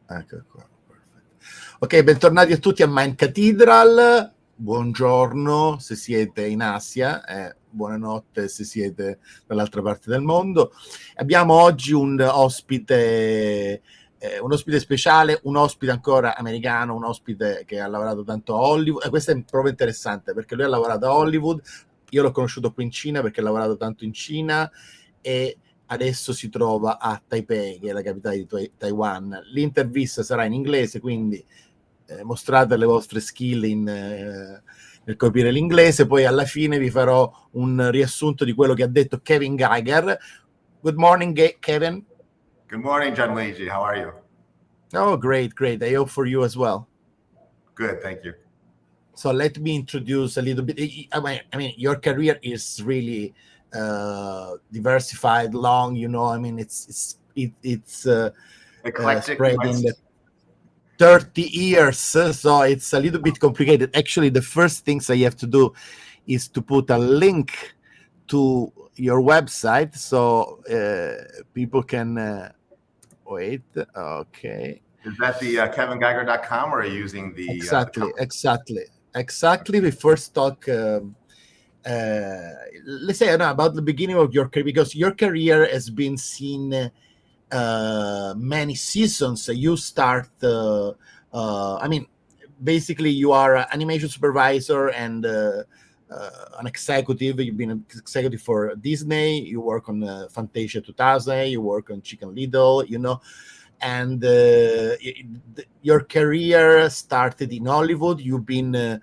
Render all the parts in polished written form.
Ecco qua, perfetto. Ok, bentornati a tutti a Mind Cathedral. Buongiorno se siete in Asia, buonanotte se siete dall'altra parte del mondo. Abbiamo oggi un ospite speciale, un ospite ancora americano, un ospite che ha lavorato tanto a Hollywood. Questo è proprio interessante perché lui ha lavorato a Hollywood, io l'ho conosciuto qui in Cina perché ha lavorato tanto in Cina e adesso si trova a Taipei, che è la capitale di Taiwan. L'intervista sarà in inglese, quindi mostrate le vostre skill nel capire l'inglese. Poi alla fine vi farò un riassunto di quello che ha detto Kevin Geiger. Good morning, Kevin. Good morning, Gianluigi. How are you? Oh, great. I hope for you as well. Good, thank you. So let me introduce a little bit. I mean, your career is really diversified, long. I mean, it's Eclectic. spreading 30 years, so it's a little bit complicated. Actually, the first things I have to do is to put a link to your website so people can wait. Okay. Is that the KevinGeiger.com, or are you using the Exactly. We first talk. Let's say about the beginning of your career, because your career has been seen many seasons. You start. I mean, basically, you are an animation supervisor and an executive. You've been an executive for Disney. You work on Fantasia 2000. You work on Chicken Little. And your career started in Hollywood. You've been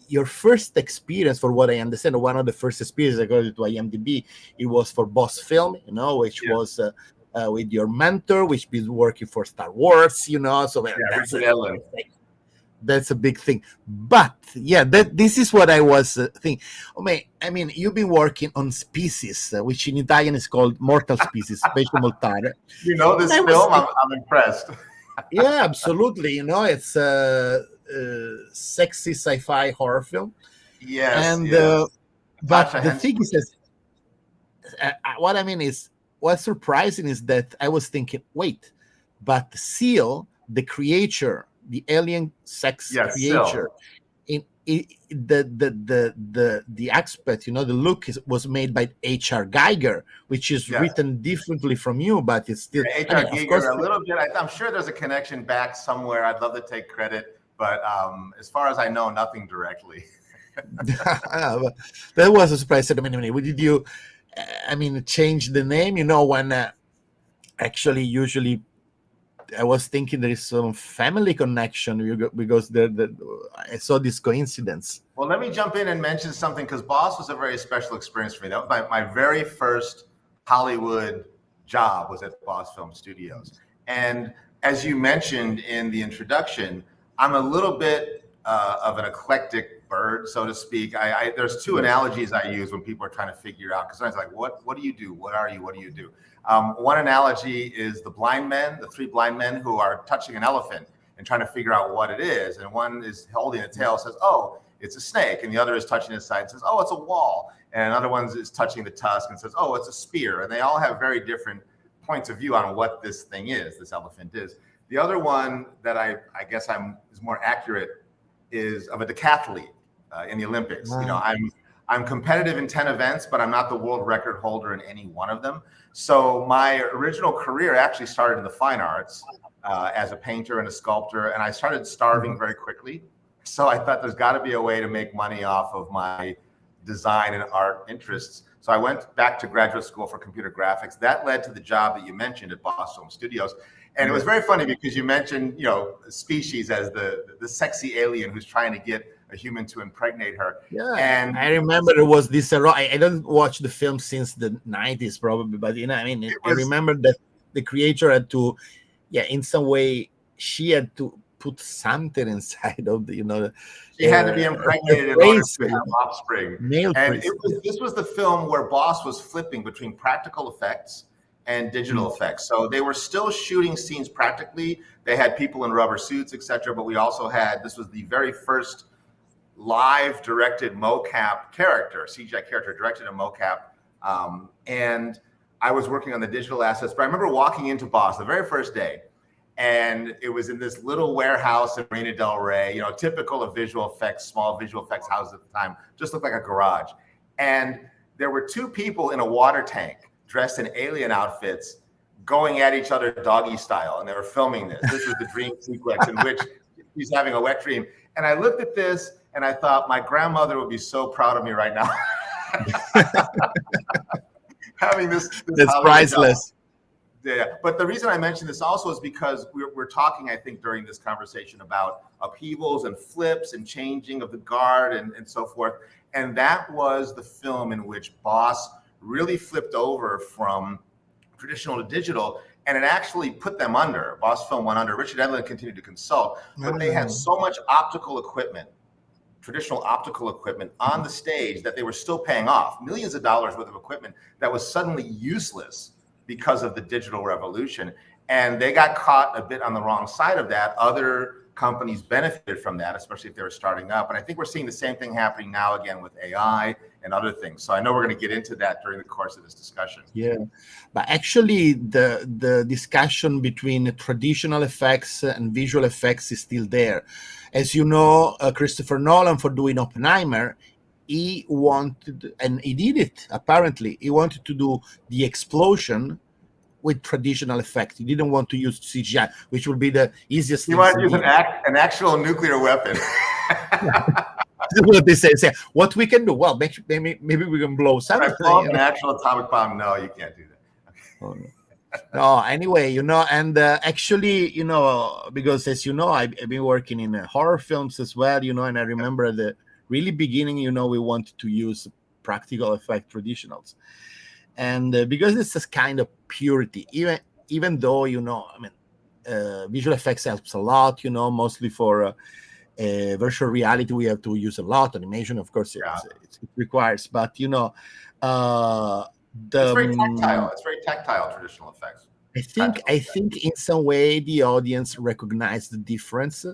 your first experience, for what I understand, one of the first experiences according to IMDb, it was for Boss Film, which was with your mentor, which been working for Star Wars, so that's a big thing. But this is what I was thinking. I mean, you've been working on Species, which in Italian is called Mortal Species, Specie Mortale. You know this film? I'm impressed. Yeah, absolutely. It's sexy sci-fi horror film. Yes. But the thing is, what I mean is, what's surprising is that I was thinking, wait, but Seal, the creature, the alien sex creature, the aspect, the look was made by H.R. Geiger, which is written differently from you, but it's still H.R. Geiger. A little bit. I'm sure there's a connection back somewhere. I'd love to take credit, but as far as I know, nothing directly. That was a surprise. Did you, change the name? When actually, usually, I was thinking there is some family connection because I saw this coincidence. Well, let me jump in and mention something, because Boss was a very special experience for me. That was my very first Hollywood job was at Boss Film Studios. And as you mentioned in the introduction, I'm a little bit of an eclectic bird, so to speak. There's two analogies I use when people are trying to figure out, because it's like, what do you do? What are you? What do you do? One analogy is the blind men, the three blind men who are touching an elephant and trying to figure out what it is. And one is holding a tail, says, oh, it's a snake. And the other is touching his side and says, oh, it's a wall. And another one is touching the tusk and says, oh, it's a spear. And they all have very different points of view on what this thing is, this elephant is. The other one that I guess is more accurate is of a decathlete in the Olympics. Wow. I'm competitive in 10 events, but I'm not the world record holder in any one of them. So my original career actually started in the fine arts as a painter and a sculptor, and I started starving very quickly. So I thought there's got to be a way to make money off of my design and art interests. So I went back to graduate school for computer graphics. That led to the job that you mentioned at Boss Film Studios. And it was very funny because you mentioned, Species as the sexy alien who's trying to get a human to impregnate her. Yeah, and I remember there was this. I don't watch the film since the 90s, probably, but I remember that the creator had to, in some way, she had to put something inside of the, she had to be impregnated in order to have offspring. And this was the film where Boss was flipping between practical effects and digital effects. So they were still shooting scenes practically. They had people in rubber suits, etc. But we also had, this was the very first live directed mocap character, CGI character directed in mocap. And I was working on the digital assets, but I remember walking into Boss the very first day, And it was in this little warehouse in Marina Del Rey, you know, typical of visual effects, small visual effects houses at the time, just looked like a garage. And there were two people in a water tank dressed in alien outfits going at each other doggy style. And they were filming this. This was the dream sequence in which he's having a wet dream. And I looked at this and I thought, my grandmother would be so proud of me right now. Having this that's priceless. Yeah, but the reason I mentioned this also is because we're talking, I think, during this conversation about upheavals and flips and changing of the guard and so forth. And that was the film in which Boss really flipped over from traditional to digital, and it actually put them under. Boss Film went under. Richard Edlund continued to consult, but they had so much optical equipment, traditional optical equipment on the stage that they were still paying off millions of dollars worth of equipment that was suddenly useless because of the digital revolution. And they got caught a bit on the wrong side of that. Other companies benefited from that, especially if they were starting up. And I think we're seeing the same thing happening now again with AI and other things. So I know we're going to get into that during the course of this discussion. Yeah, but actually the discussion between traditional effects and visual effects is still there. As you know, Christopher Nolan, for doing Oppenheimer, he wanted, and he did it, apparently, he wanted to do the explosion with traditional effects. He didn't want to use CGI, which would be the easiest. He wanted to use an actual nuclear weapon. What they say, what we can do? Well, maybe we can blow something. An actual atomic bomb? No, you can't do that. Oh, no, anyway, you know, and actually, you know, because as you know, I've been working in horror films as well, you know, and I remember the really beginning, you know, we wanted to use practical effect traditionals. And because it's this kind of purity, even though, you know, I mean, visual effects helps a lot, you know, mostly for virtual reality, we have to use a lot. Animation, of course, it requires, but, you know, it's very tactile. It's very tactile, traditional effects. I think in some way the audience recognized the difference.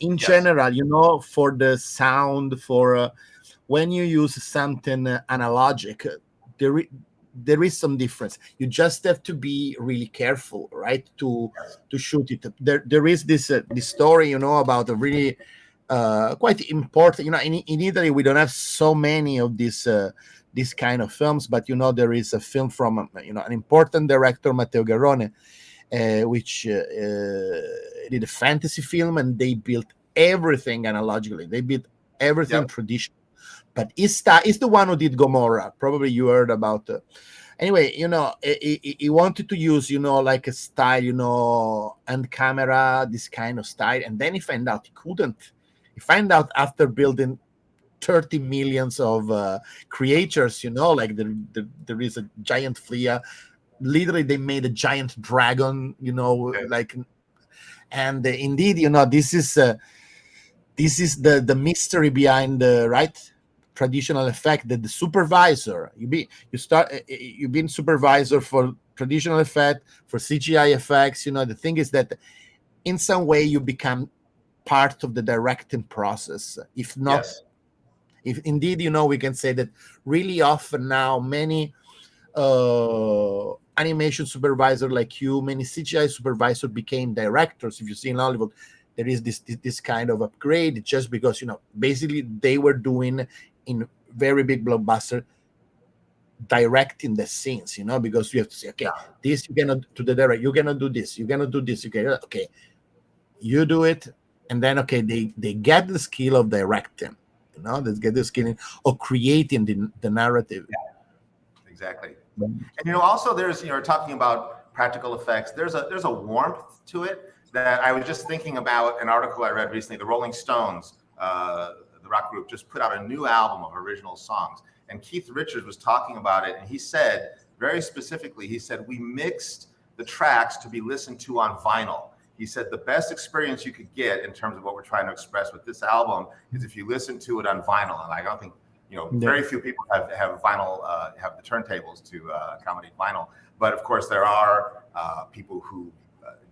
In general, you know, for the sound, for when you use something analogic, there is some difference. You just have to be really careful, right, to shoot it. There is this story, you know, about a really quite important, you know, in Italy we don't have so many of this kind of films, but, you know, there is a film from, you know, an important director, Matteo Garrone, which did a fantasy film, and they built everything analogically. They built everything traditional. But he's the one who did Gomorrah. Probably you heard about. Anyway, you know, he wanted to use, you know, like a style, you know, and camera, this kind of style, and then he found out he couldn't. He found out after building 30 millions of creatures, you know, like there is a giant flea. Literally, they made a giant dragon, you know, like, and indeed, you know, this is the mystery behind the traditional effect, that the supervisor, you've been supervisor for traditional effect, for CGI effects, you know, the thing is that in some way you become part of the directing process. If not, if indeed, you know, we can say that really often now many animation supervisor like you, many CGI supervisor became directors. If you see in Hollywood, there is this kind of upgrade just because, you know, basically they were doing in very big blockbuster directing the scenes, you know, because you have to say, okay, this you're gonna to the director, you're gonna do this, you're gonna do this, okay, you do it, and then they get the skill of directing, you know, they get the skill of creating the narrative. Exactly. And, you know, also there's, you know, talking about practical effects, there's a warmth to it that I was just thinking about. An article I read recently, the Rolling Stones, the rock group, just put out a new album of original songs, and Keith Richards was talking about it, and he said very specifically, he said, we mixed the tracks to be listened to on vinyl. He said the best experience you could get in terms of what we're trying to express with this album is if you listen to it on vinyl. And I don't think, you know, very few people have vinyl, have the turntables to accommodate vinyl. But of course, there are people who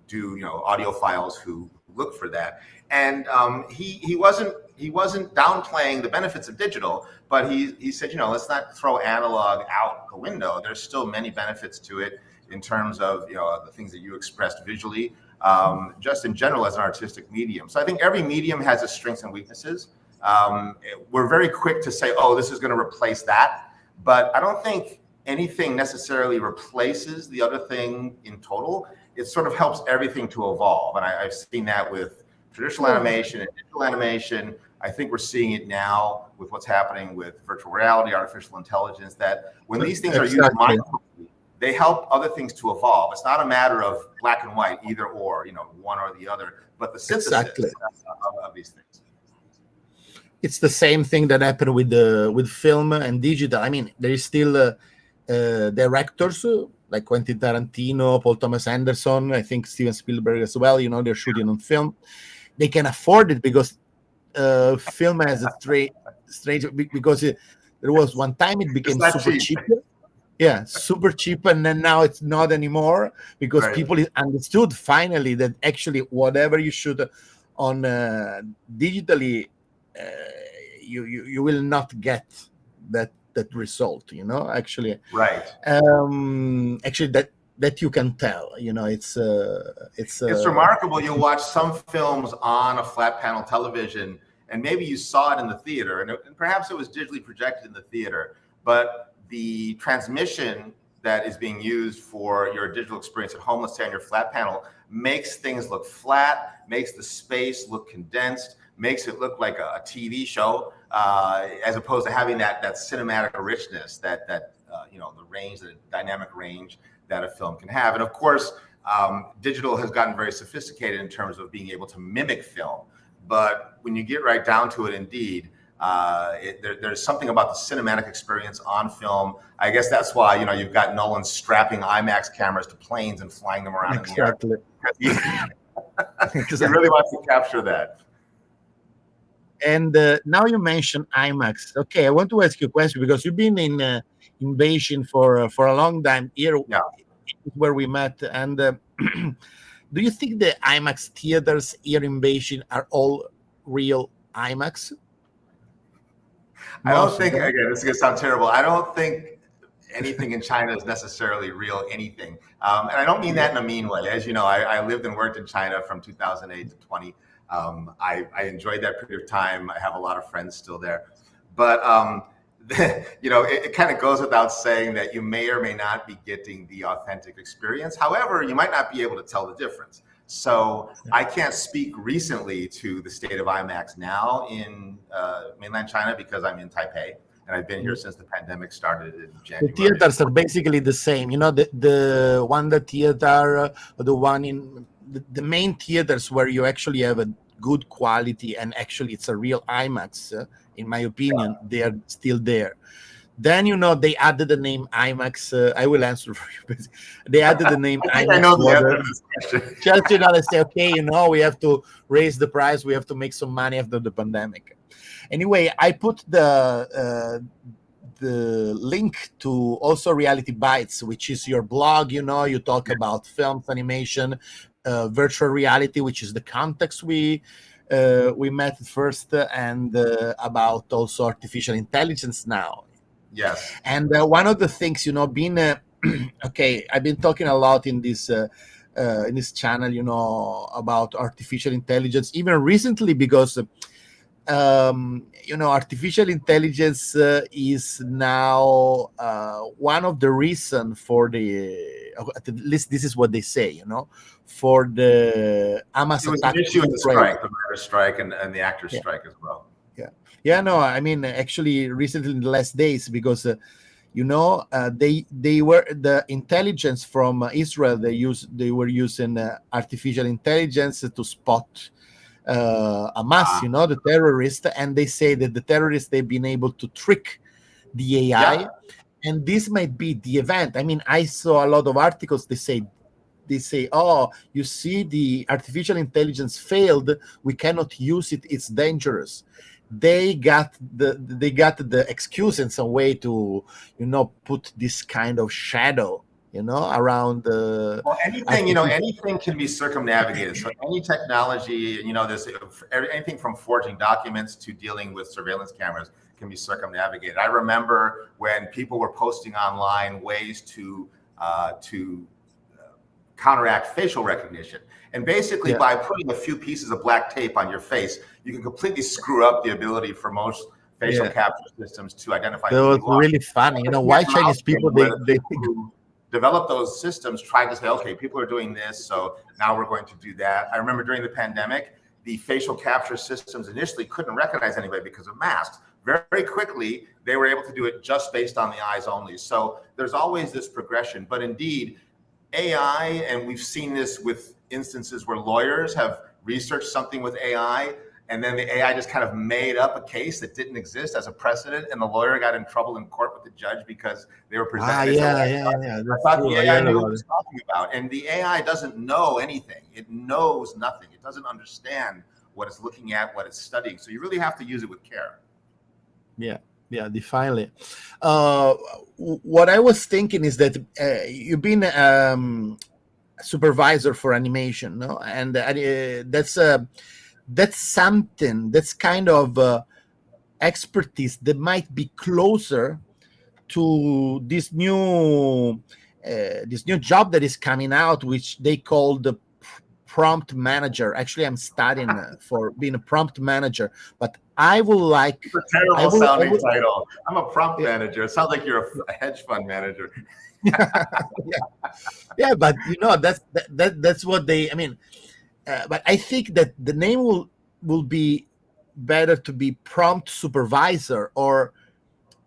do, you know, audiophiles who look for that. And he wasn't downplaying the benefits of digital, but he said, you know, let's not throw analog out the window. There's still many benefits to it. in terms of the things that you expressed visually, just in general as an artistic medium. So I think every medium has its strengths and weaknesses. We're very quick to say, oh, this is going to replace that, but I don't think anything necessarily replaces the other thing in total. It sort of helps everything to evolve, and I've seen that with traditional animation and digital animation. I think we're seeing it now with what's happening with virtual reality, artificial intelligence, that when these things are used mindfully, they help other things to evolve. It's not a matter of black and white, either or, one or the other, but the synthesis of these things. It's the same thing that happened with film and digital. I mean, there is still directors like Quentin Tarantino, Paul Thomas Anderson, I think Steven Spielberg as well. They're shooting on film. They can afford it because film has a strange because there was one time it became super cheap. Yeah, super cheap, and then now it's not anymore because people understood finally that actually whatever you shoot on digitally, you will not get that result. Actually, actually that you can tell. It's remarkable. You'll watch some films on a flat panel television, and maybe you saw it in the theater, and perhaps it was digitally projected in the theater, but the transmission that is being used for your digital experience at home, let's say on your flat panel, makes things look flat, makes the space look condensed, makes it look like a TV show, as opposed to having that cinematic richness, that the range, the dynamic range that a film can have. And of course, digital has gotten very sophisticated in terms of being able to mimic film. But when you get right down to it, indeed, there's something about the cinematic experience on film. I guess that's why you've got Nolan strapping IMAX cameras to planes and flying them around in the air. He really wants to capture that. And now you mentioned IMAX. Okay, I want to ask you a question because you've been in Beijing for a long time. Here, where we met, and do you think the IMAX theaters here in Beijing are all real IMAX? I don't think, again, this is going to sound terrible. I don't think anything in China is necessarily real anything. And I don't mean that in a mean way. As you know, I lived and worked in China from 2008 to 20. I enjoyed that period of time. I have a lot of friends still there. But, it kind of goes without saying that you may or may not be getting the authentic experience. However, you might not be able to tell the difference. So I can't speak recently to the state of IMAX now in mainland China because I'm in Taipei and I've been here since the pandemic started in January. The theaters are basically the same. The Wanda Theater, the one in the main theaters where you actually have a good quality and actually it's a real IMAX. In my opinion, they are still there. Then they added the name IMAX. I will answer for you. They added the name IMAX. I know the answer to this question. Just they say, okay, we have to raise the price. We have to make some money after the pandemic. Anyway, I put the link to also Reality Bites, which is your blog. You talk about films, animation, virtual reality, which is the context we met first, and about also artificial intelligence now. Yes. And one of the things, being okay, I've been talking a lot in this channel, about artificial intelligence, even recently, because artificial intelligence is now one of the reasons for at least this is what they say, for the Hamas attack. It was an issue with the strike, the writer's strike and the actor's strike as well. Yeah, no, I mean, actually, recently in the last days, because they were the intelligence from Israel. They were using artificial intelligence to spot Hamas, the terrorist, and they say that the terrorists, they've been able to trick the AI, and this might be the event. I mean, I saw a lot of articles. They say, oh, you see, the artificial intelligence failed. We cannot use it. It's dangerous. They got the excuse in some way to put this kind of shadow around the anything can be circumnavigated. So any technology, there's anything from forging documents to dealing with surveillance cameras can be circumnavigated. I remember when people were posting online ways to counteract facial recognition. And basically, by putting a few pieces of black tape on your face, you can completely screw up the ability for most facial capture systems to identify that who was you are. really funny. You know, why Chinese people, they who developed those systems tried to say, okay, people are doing this, so now we're going to do that. I remember during the pandemic, the facial capture systems initially couldn't recognize anybody because of masks. Very quickly, they were able to do it just based on the eyes only. So there's always this progression. But indeed, AI, and we've seen this with instances where lawyers have researched something with AI, and then the AI just kind of made up a case that didn't exist as a precedent, and the lawyer got in trouble in court with the judge because they were presenting. I thought the AI knew what it was talking about, and the AI doesn't know anything. It knows nothing. It doesn't understand what it's looking at, what it's studying. So you really have to use it with care. Yeah, definitely. What I was thinking is that you've been supervisor for animation, no? And that's something, that's kind of expertise that might be closer to this new job that is coming out, which they call the prompt manager. Actually, I'm studying for being a prompt manager, but I will like. It's a terrible sounding title. I'm a prompt manager. It sounds like you're a hedge fund manager. Yeah, but you know, that's what they. I mean, but I think that the name will be better to be prompt supervisor or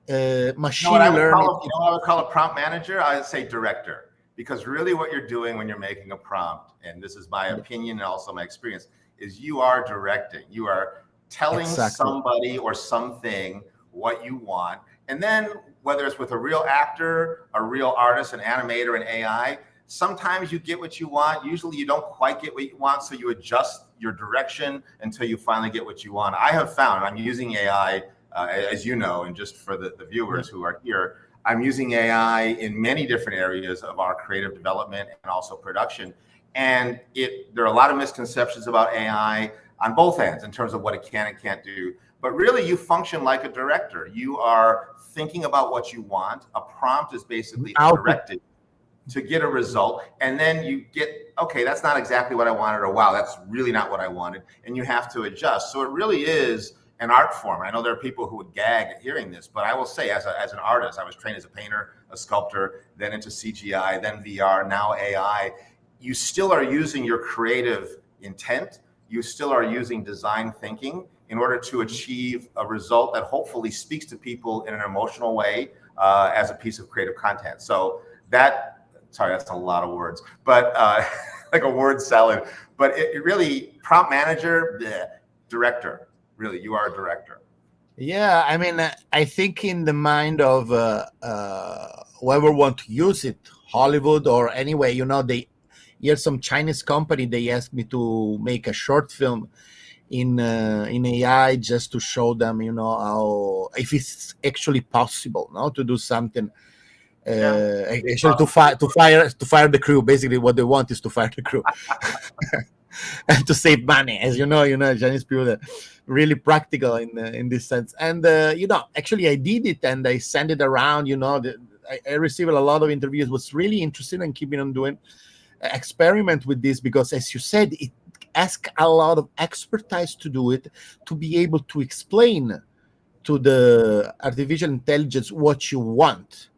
machine learning. You know what I would call a prompt manager? I would say director, because really what you're doing when you're making a prompt, and this is my opinion and also my experience, is you are directing. You are telling somebody or something what you want, and then whether it's with a real actor, a real artist, an animator, an AI, sometimes you get what you want. Usually you don't quite get what you want, so you adjust your direction until you finally get what you want. I have found, I'm using AI, as you know, and just for the viewers who are here, I'm using AI in many different areas of our creative development and also production. And there are a lot of misconceptions about AI on both ends in terms of what it can and can't do. But really, you function like a director. You are thinking about what you want. A prompt is basically a directive to get a result. And then you get, okay, that's not exactly what I wanted, or wow, that's really not what I wanted. And you have to adjust. So it really is an art form. I know there are people who would gag at hearing this, but I will say, as an artist, I was trained as a painter, a sculptor, then into CGI, then VR, now AI. You still are using your creative intent. You still are using design thinking in order to achieve a result that hopefully speaks to people in an emotional way as a piece of creative content. So sorry, that's a lot of words, but like a word salad. But it really, prompt manager, director. Really, you are a director. Yeah, I mean, I think in the mind of whoever want to use it, Hollywood or anyway, you know, here's some Chinese company. They asked me to make a short film in AI just to show them, you know, how, if it's actually possible, no, to do something. Actually, to fire the crew. Basically, what they want is to fire the crew and to save money. As you know, Chinese people are really practical in this sense. And you know, actually, I did it and I sent it around. You know, I received a lot of interviews. Was really interested in keeping on doing experiment with this because, as you said, it asks a lot of expertise to do it, to be able to explain to the artificial intelligence what you want.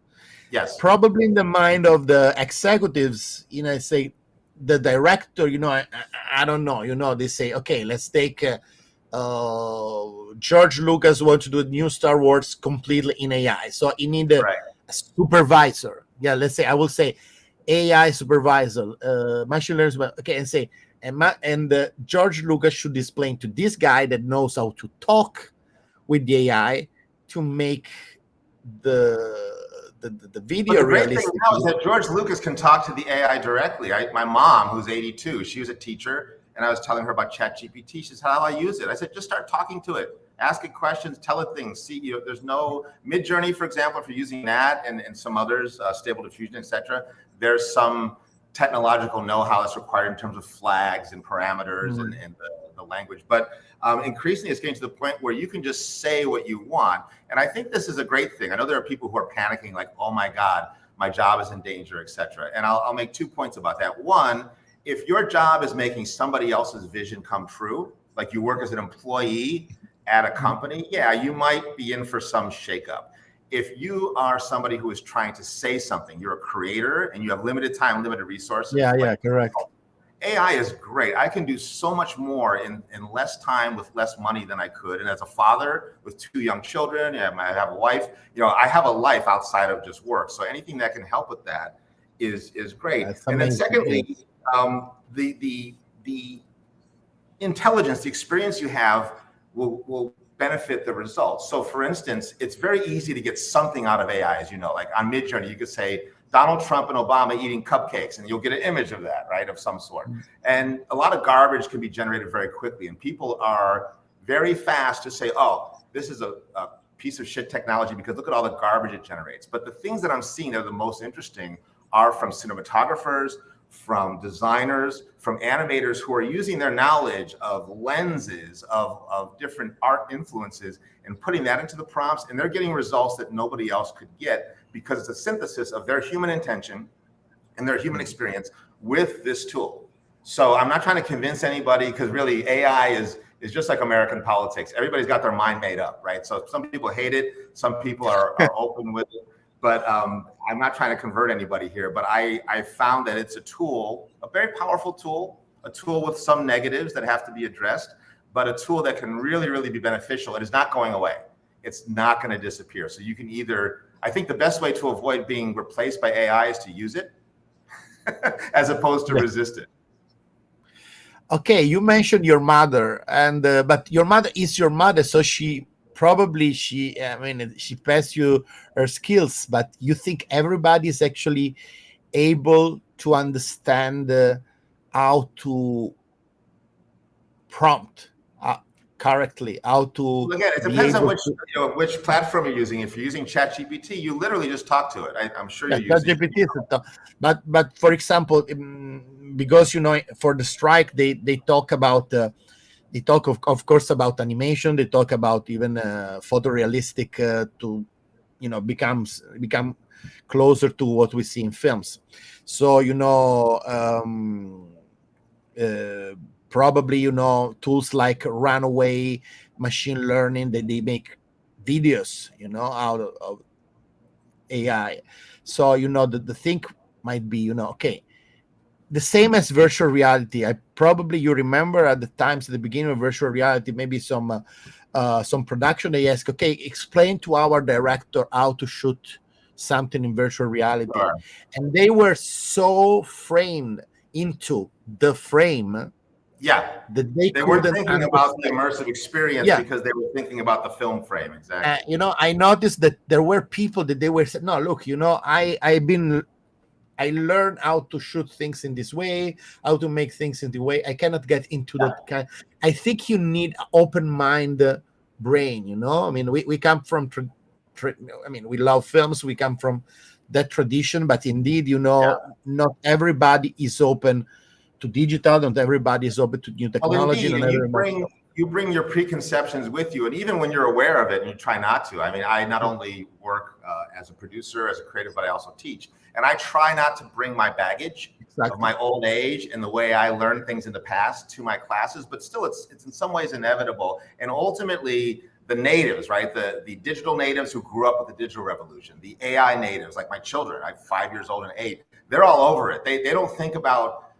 Yes. Probably in the mind of the executives, you know, say the director, you know, I don't know, you know, they say, okay, let's take George Lucas wants to do a new Star Wars completely in AI. So you need a supervisor. Yeah, let's say, I will say AI supervisor, machine learning, okay, and say, and George Lucas should explain to this guy that knows how to talk with the AI to make the video realistic. Thing now is that George Lucas can talk to the AI directly. My mom, who's 82, she was a teacher, and I was telling her about ChatGPT. She says, how do I use it? I said, just start talking to it, ask it questions, tell it things. See, you know, there's no Midjourney, for example, if you're using that, and some others, Stable Diffusion, etc. There's some technological know-how that's required in terms of flags and parameters and the language. But increasingly, it's getting to the point where you can just say what you want. And I think this is a great thing. I know there are people who are panicking like, oh my God, my job is in danger, etc. And I'll make 2 points about that. One, if your job is making somebody else's vision come true, like you work as an employee at a company, yeah, you might be in for some shakeup. If you are somebody who is trying to say something, you're a creator and you have limited time, limited resources. Yeah, correct. AI is great. I can do so much more in less time with less money than I could. And as a father with 2 young children, I have a wife, I have a life outside of just work. So anything that can help with that is great. And then secondly, the intelligence, the experience you have will benefit the results. So for instance, it's very easy to get something out of AI, as you know, like on Midjourney, you could say Donald Trump and Obama eating cupcakes and you'll get an image of that, right, of some sort. And a lot of garbage can be generated very quickly. And people are very fast to say, oh, this is a piece of shit technology because look at all the garbage it generates. But the things that I'm seeing that are the most interesting are from cinematographers, from designers, from animators who are using their knowledge of lenses, of different art influences and putting that into the prompts. And they're getting results that nobody else could get because it's a synthesis of their human intention and their human experience with this tool. So I'm not trying to convince anybody because really AI is just like American politics. Everybody's got their mind made up, right? So some people hate it. Some people are open with it. But I'm not trying to convert anybody here, but I found that it's a tool, a very powerful tool, a tool with some negatives that have to be addressed, but a tool that can really, really be beneficial. It is not going away. It's not going to disappear. So you can either, I think the best way to avoid being replaced by AI is to use it as opposed to resist it. Okay, you mentioned your mother, and but your mother is your mother, so she passed you her skills, but you think everybody is actually able to understand how to prompt correctly, how to well, again, it depends on which platform you're using. If you're using ChatGPT, you literally just talk to it. I'm sure you're using ChatGPT, but for example, because for the strike they talk about they talk of course about animation. They talk about even photorealistic to become closer to what we see in films. So probably tools like Runaway, machine learning, that they make videos out of AI. So the thing might be okay, the same as virtual reality. You remember at the times at the beginning of virtual reality, maybe some production, they ask, okay, explain to our director how to shoot something in virtual reality. Sure. And they were so framed into the frame that they weren't thinking about the immersive experience because they were thinking about the film frame. Exactly. I noticed that there were people that they were saying, no, look, I learned how to shoot things in this way, how to make things in the way. I cannot get into that kind. I think you need open mind brain. I mean, we come from. We love films. We come from that tradition, but indeed, not everybody is open to digital. Not everybody is open to new technology. Well, you bring your preconceptions with you, and even when you're aware of it, and you try not to. I mean, I not only work as a producer, as a creative, but I also teach. And I try not to bring my baggage of my old age and the way I learned things in the past to my classes, but still it's in some ways inevitable. And ultimately the natives, right? The digital natives who grew up with the digital revolution, the AI natives, like my children, I'm 5 years old and 8, they're all over it. They don't think about,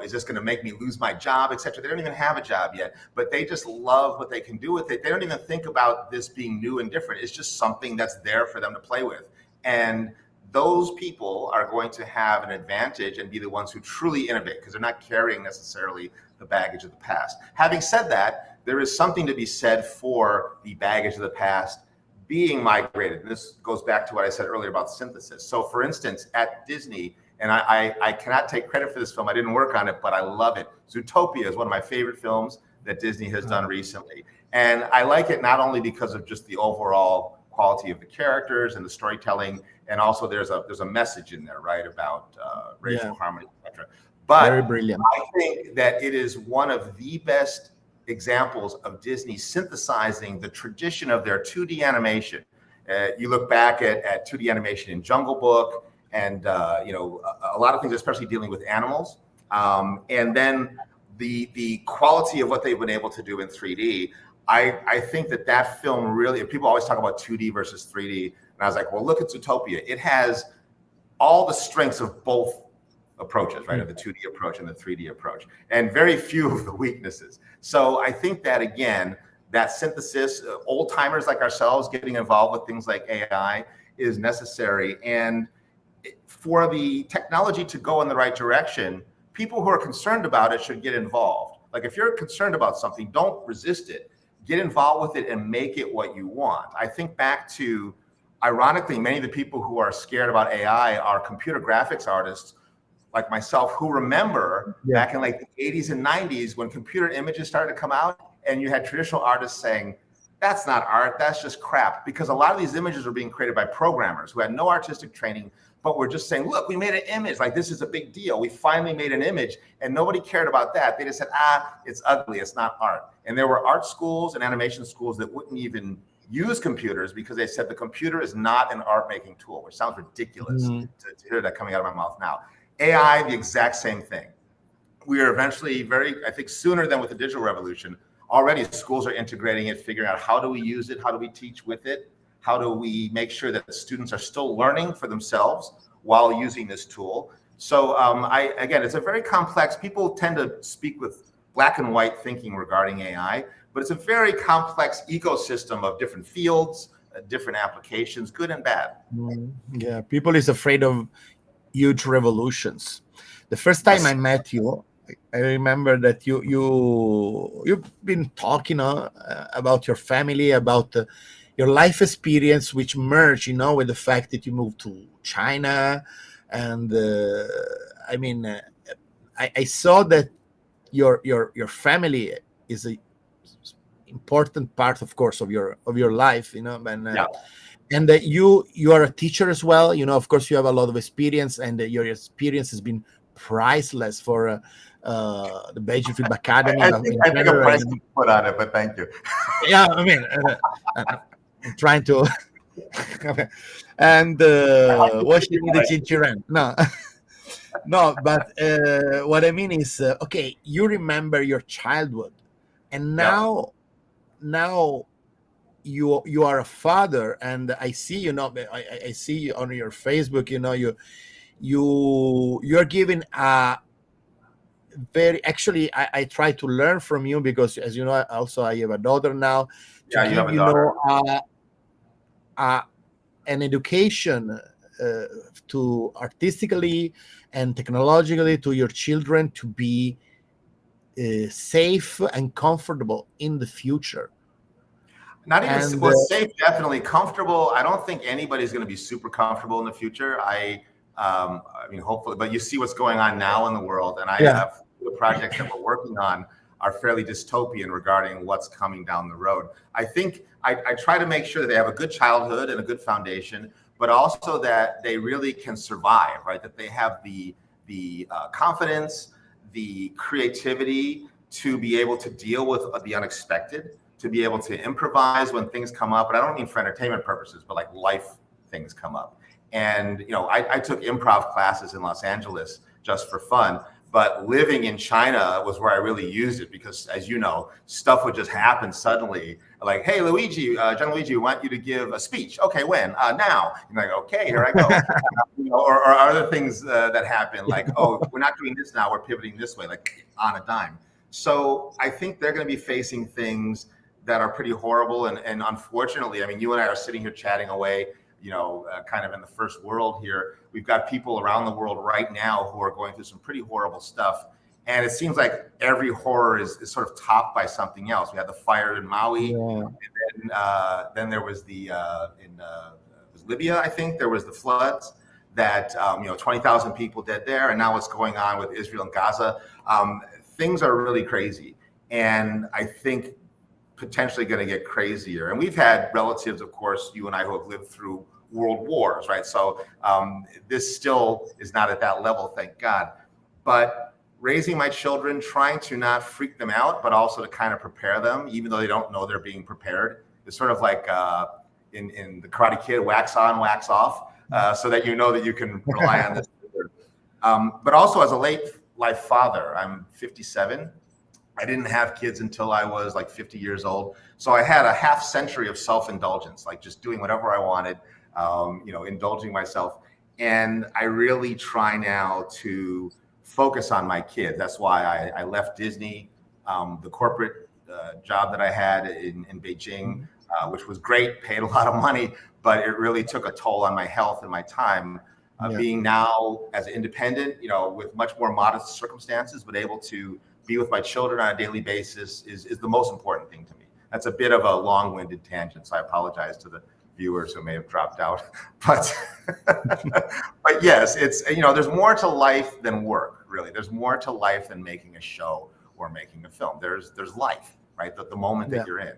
is this going to make me lose my job, et cetera. They don't even have a job yet, but they just love what they can do with it. They don't even think about this being new and different. It's just something that's there for them to play with. And those people are going to have an advantage and be the ones who truly innovate because they're not carrying necessarily the baggage of the past. Having said that, there is something to be said for the baggage of the past being migrated. And this goes back to what I said earlier about synthesis. So for instance, at Disney, and I cannot take credit for this film, I didn't work on it, but I love it. Zootopia is one of my favorite films that Disney has done recently. And I like it not only because of just the overall quality of the characters and the storytelling, and also there's a message in there, right, about racial harmony, etc. But very brilliant. I think that it is one of the best examples of Disney synthesizing the tradition of their 2D animation. You look back at 2D animation in Jungle Book, and a lot of things, especially dealing with animals, and then the quality of what they've been able to do in 3D. I think that film really, people always talk about 2D versus 3D, and I was like, well, look at Zootopia. It has all the strengths of both approaches, right? Of the 2D approach and the 3D approach, and very few of the weaknesses. So I think that, again, that synthesis, old timers like ourselves getting involved with things like AI is necessary. And for the technology to go in the right direction, people who are concerned about it should get involved. Like, if you're concerned about something, don't resist it. Get involved with it and make it what you want. I think back to, ironically, many of the people who are scared about AI are computer graphics artists like myself, who remember back in like the 80s and 90s when computer images started to come out, and you had traditional artists saying, that's not art, that's just crap. Because a lot of these images were being created by programmers who had no artistic training, but were just saying, look, we made an image, like this is a big deal. We finally made an image, and nobody cared about that. They just said, it's ugly, it's not art. And there were art schools and animation schools that wouldn't even use computers because they said the computer is not an art-making tool, which sounds ridiculous to hear that coming out of my mouth now. AI, the exact same thing. We are eventually I think sooner than with the digital revolution, already schools are integrating it, figuring out how do we use it, how do we teach with it, how do we make sure that the students are still learning for themselves while using this tool. So again, it's a very complex, people tend to speak with black and white thinking regarding AI, but it's a very complex ecosystem of different fields, different applications, good and bad. Yeah, people is afraid of huge revolutions. The first time I met you, I remember that you've been talking about your family, about your life experience, which merged, with the fact that you moved to China, and I saw that your family is a important part, of course, of your life, and that you are a teacher as well. Of course, you have a lot of experience, and your experience has been priceless for the Beijing Film Academy. I think a price to put on it, but thank you. Yeah, I'm trying to. And watching the Chinchiren. No, but what I mean is, okay, you remember your childhood, and now you are a father, and I see, I see on your Facebook, you're giving a very, actually, I try to learn from you, because, as you know, also I have a daughter now, to you have a daughter. an education to artistically and technologically to your children, to be safe and comfortable in the future. Not even safe, definitely comfortable. I don't think anybody's going to be super comfortable in the future. I mean, hopefully, but you see what's going on now in the world, and I have the projects that we're working on are fairly dystopian regarding what's coming down the road. I think I try to make sure that they have a good childhood and a good foundation, but also that they really can survive, right? That they have the confidence, the creativity to be able to deal with the unexpected, to be able to improvise when things come up. And I don't mean for entertainment purposes, but like life things come up. And, I took improv classes in Los Angeles just for fun, but living in China was where I really used it, because, as you know, stuff would just happen suddenly. Like, hey, Luigi, Gianluigi, we want you to give a speech. Okay, when? Now. And I'm like, okay, here I go. Or other things that happen, like, oh, we're not doing this now, we're pivoting this way, like on a dime. So I think they're going to be facing things that are pretty horrible. And unfortunately, I mean, you and I are sitting here chatting away, kind of in the first world here. We've got people around the world right now who are going through some pretty horrible stuff. And it seems like every horror is sort of topped by something else. We had the fire in Maui, and then there was in Libya, I think, there was the floods that, 20,000 people dead there. And now what's going on with Israel and Gaza. Things are really crazy. And I think potentially going to get crazier. And we've had relatives, of course, you and I, who have lived through world wars, right? So this still is not at that level, thank God. But raising my children, trying to not freak them out, but also to kind of prepare them, even though they don't know they're being prepared. It's sort of like, in the Karate Kid, wax on, wax off, so that you know that you can rely on this. But also as a late life father, I'm 57. I didn't have kids until I was like 50 years old. So I had a half century of self-indulgence, like just doing whatever I wanted, indulging myself. And I really try now to focus on my kids. That's why I left Disney, the corporate job that I had in Beijing, which was great, paid a lot of money, but it really took a toll on my health and my time. Being now as an independent, with much more modest circumstances, but able to be with my children on a daily basis is the most important thing to me. That's a bit of a long-winded tangent, so I apologize to the viewers who may have dropped out. But but yes, it's, there's more to life than work, really. There's more to life than making a show or making a film. There's life, right? The moment that you're in.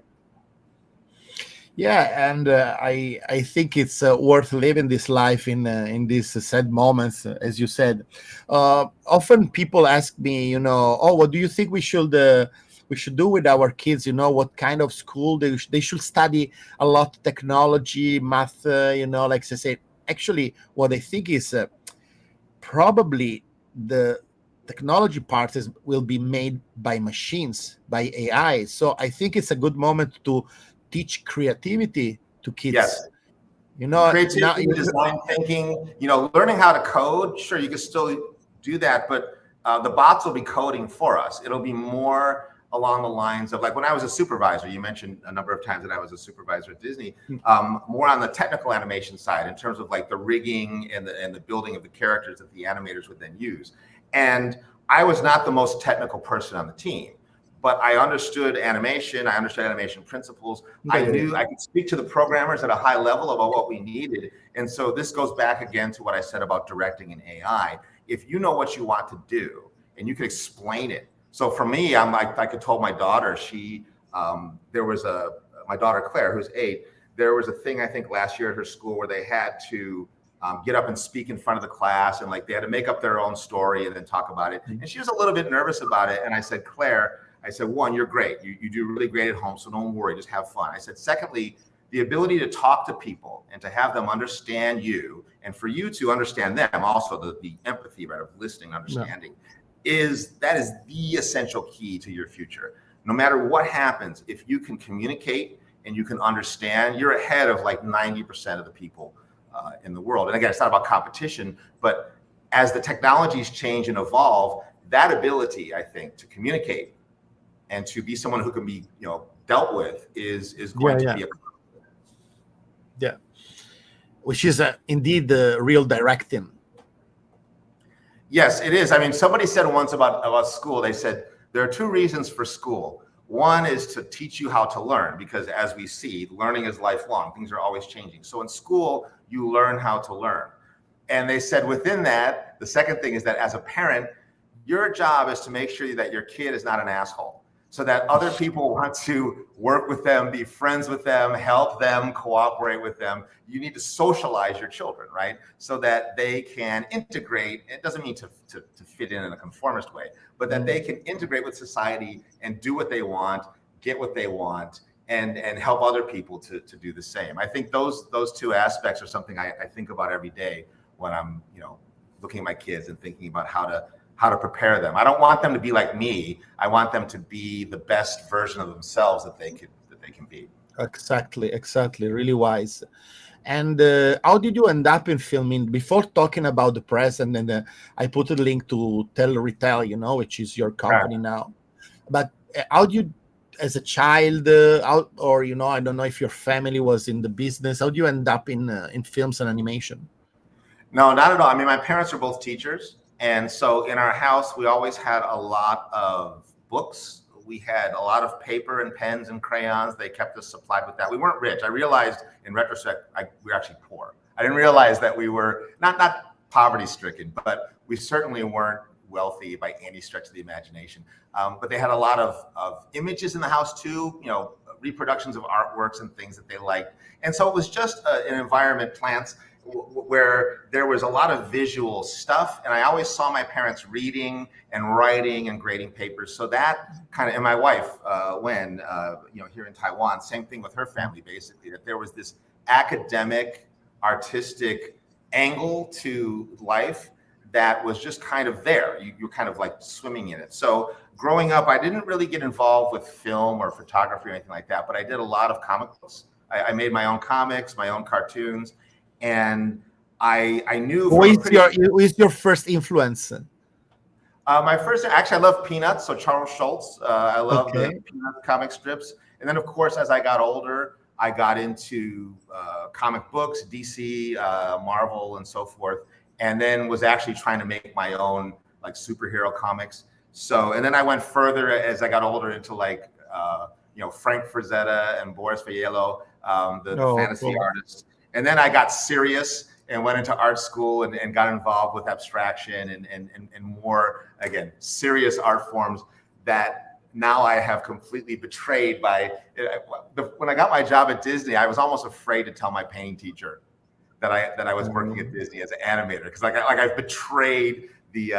Yeah, and I think it's worth living this life in these sad moments, as you said. Often people ask me, oh, what do you think we should do with our kids? What kind of school they should study? A lot of technology, math, like I say. Actually, what I think is probably the technology part will be made by machines, by AI. So I think it's a good moment to teach creativity to kids. Yes. Creativity, design thinking, learning how to code. Sure, you can still do that, but the bots will be coding for us. It'll be more along the lines of, like when I was a supervisor, you mentioned a number of times that I was a supervisor at Disney, more on the technical animation side in terms of like the rigging and the building of the characters that the animators would then use. And I was not the most technical person on the team, but I understood animation. I understood animation principles. I knew I could speak to the programmers at a high level about what we needed. And so this goes back again to what I said about directing in AI. If you know what you want to do and you can explain it. So for me, I could tell my daughter, my daughter Claire, who's 8, there was a thing I think last year at her school where they had to get up and speak in front of the class, and like they had to make up their own story and then talk about it. And she was a little bit nervous about it. And I said, Claire, one, you're great. You do really great at home, so don't worry, just have fun. I said, secondly, the ability to talk to people and to have them understand you, and for you to understand them, also the empathy, right, of listening, understanding, is the essential key to your future. No matter what happens, if you can communicate and you can understand, you're ahead of like 90% of the people in the world. And again, it's not about competition, but as the technologies change and evolve, that ability, I think, to communicate and to be someone who can be, dealt with is going to be a which is indeed the real directing. Yes, it is. I mean, somebody said once about school, they said there are 2 reasons for school. One is to teach you how to learn, because as we see, learning is lifelong. Things are always changing. So in school, you learn how to learn. And they said within that, the second thing is that as a parent, your job is to make sure that your kid is not an asshole, so that other people want to work with them, be friends with them, help them, cooperate with them. You need to socialize your children, right? So that they can integrate. It doesn't mean to fit in a conformist way, but that they can integrate with society and do what they want, get what they want, and help other people to do the same. I think those 2 aspects are something I think about every day when I'm, looking at my kids and thinking about how to prepare them. I don't want them to be like me. I want them to be the best version of themselves that they can be. Exactly. Really wise. And how did you end up in filming? Before talking about the present, and I put a link to Tell Retail, which is your company now. But how do you, as a child, I don't know if your family was in the business. How do you end up in films and animation? No, not at all. I mean, my parents are both teachers. And so in our house, we always had a lot of books. We had a lot of paper and pens and crayons. They kept us supplied with that. We weren't rich. I realized in retrospect, we were actually poor. I didn't realize that we were not poverty stricken, but we certainly weren't wealthy by any stretch of the imagination. But they had a lot of images in the house too, reproductions of artworks and things that they liked. And so it was just an environment, plants, where there was a lot of visual stuff, and I always saw my parents reading and writing and grading papers. So that kind of, and my wife, when here in Taiwan, same thing with her family, basically, that there was this academic, artistic angle to life that was just kind of there. You're kind of like swimming in it. So growing up, I didn't really get involved with film or photography or anything like that, but I did a lot of comic books. I made my own comics, my own cartoons, and I knew. Who is your first influence? My first, actually, I love Peanuts. So Charles Schultz. I love the Peanuts comic strips. And then, of course, as I got older, I got into comic books, DC, Marvel, and so forth. And then was actually trying to make my own like superhero comics. So, and then I went further as I got older into like, Frank Frazetta and Boris Vallejo, the fantasy artists. And then I got serious and went into art school and got involved with abstraction and more, again, serious art forms that now I have completely betrayed by. When I got my job at Disney, I was almost afraid to tell my painting teacher that I was working at Disney as an animator, because I've betrayed the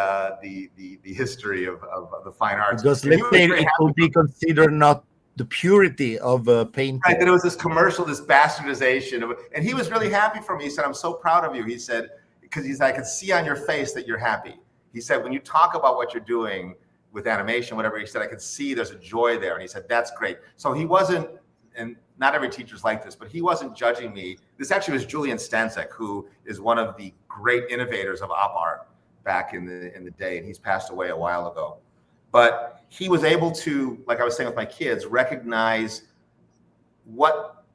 history of the fine arts. Because let's say it will be considered not the purity of painting. Right, that it was this commercial, this bastardization of, and he was really happy for me. He said, "I'm so proud of you." He said, because I could see on your face that you're happy. He said, when you talk about what you're doing with animation, whatever, he said, I could see there's a joy there. And he said, that's great. So he wasn't, and not every teacher's like this, but he wasn't judging me. This actually was Julian Stanczyk, who is one of the great innovators of op art back in the day, and he's passed away a while ago. But he was able to, like I was saying with my kids, recognize what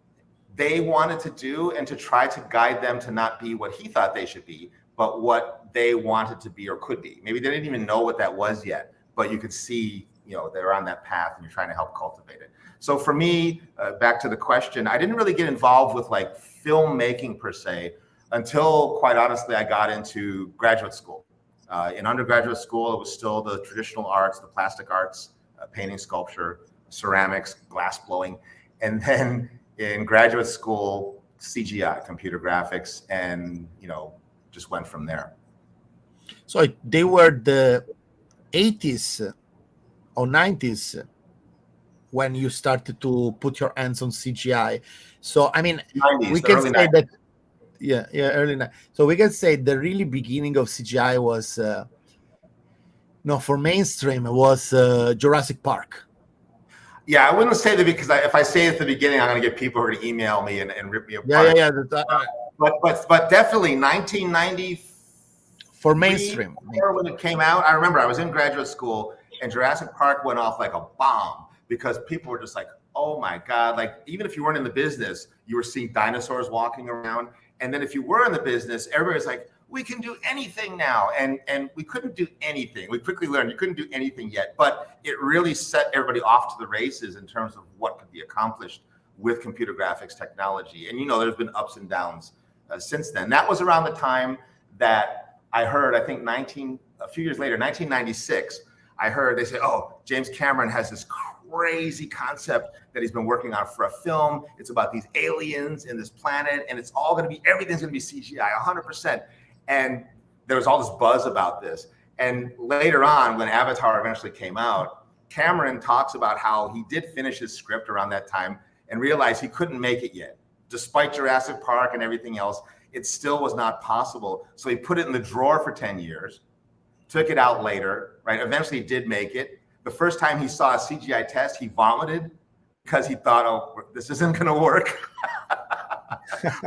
they wanted to do and to try to guide them to not be what he thought they should be, but what they wanted to be or could be. Maybe they didn't even know what that was yet, but you could see, they're on that path and you're trying to help cultivate it. So for me, back to the question, I didn't really get involved with like filmmaking per se until, quite honestly, I got into graduate school. In undergraduate school, it was still the traditional arts, the plastic arts, painting, sculpture, ceramics, glass blowing. And then in graduate school, CGI, computer graphics, and, just went from there. So they were the 80s or 90s when you started to put your hands on CGI. So, I mean, 90s, we can say 90s. That, early 90s. So we can say the really beginning of CGI was, for mainstream, it was Jurassic Park. Yeah, I wouldn't say that, because if I say at the beginning, I'm going to get people who are going to email me and rip me apart. But definitely 1990 for mainstream. When it came out, I remember I was in graduate school and Jurassic Park went off like a bomb, because people were just like, oh my God. Like, even if you weren't in the business, you were seeing dinosaurs walking around. And then if you were in the business, everybody was like, we can do anything now. And we couldn't do anything. We quickly learned you couldn't do anything yet, but it really set everybody off to the races in terms of what could be accomplished with computer graphics technology. And, there's been ups and downs since then. That was around the time that I heard, I think a few years later, 1996, I heard they say, oh, James Cameron has this crazy concept that he's been working on for a film. It's about these aliens in this planet, and it's all everything's going to be CGI, 100%. And there was all this buzz about this. And later on, when Avatar eventually came out, Cameron talks about how he did finish his script around that time and realized he couldn't make it yet. Despite Jurassic Park and everything else, it still was not possible. So he put it in the drawer for 10 years, took it out later, right? Eventually did make it. The first time he saw a CGI test, he vomited because he thought, oh, this isn't going to work.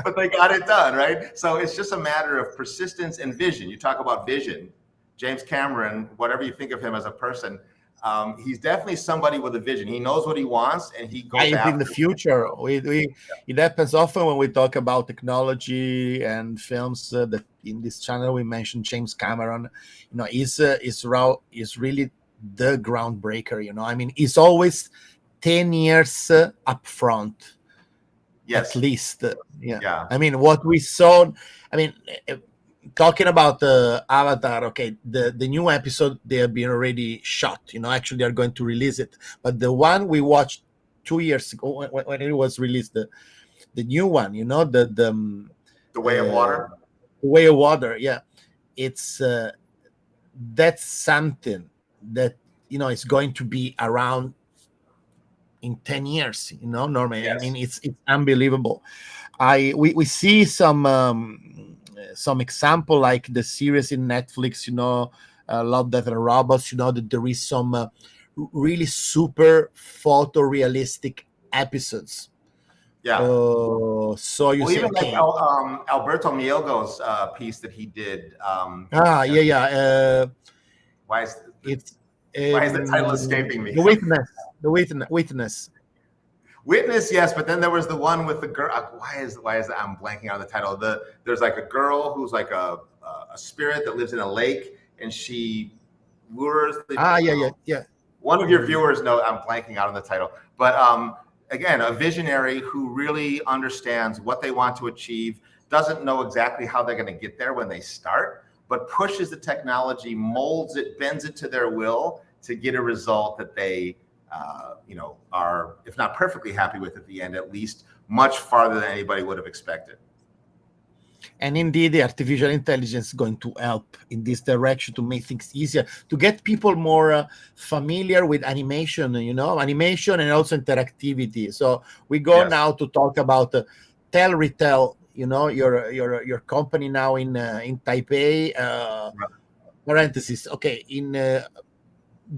But they got it done, right? So it's just a matter of persistence and vision. You talk about vision. James Cameron, whatever you think of him as a person, he's definitely somebody with a vision. He knows what he wants, and he goes after in the future. It happens often when we talk about technology and films. That in this channel we mentioned James Cameron. Is really the groundbreaker. I mean, he's always 10 years up front. Yes. At least. Yeah. I mean, what we saw. I mean. Talking about the Avatar, okay, the new episode, they have been already shot. Actually, they're going to release it. But the one we watched 2 years ago, when it was released, the new one, the Way of Water. The Way of Water, yeah, it's that's something that is going to be around in 10 years, Norman. Yes. I mean, it's unbelievable. We see some example, like the series in Netflix, Love, Death and Robots, that there is some really super photorealistic episodes. Yeah. So you say, even okay. like Alberto Mielgo's piece that he did. Yeah. Why is It's why is the title escaping me? The Witness. Witness, yes, but then there was the one with the girl. Why is I'm blanking on the title? There's like a girl who's like a spirit that lives in a lake, and she lures the. Yeah. One of your viewers know I'm blanking out on the title, but again, a visionary who really understands what they want to achieve, doesn't know exactly how they're going to get there when they start, but pushes the technology, molds it, bends it to their will to get a result that they are, if not perfectly happy with at the end, at least much farther than anybody would have expected. And indeed, the artificial intelligence is going to help in this direction to make things easier, to get people more familiar with animation, animation and also interactivity. So we go now to talk about Tell Retail, your company now in Taipei. Parenthesis. Okay,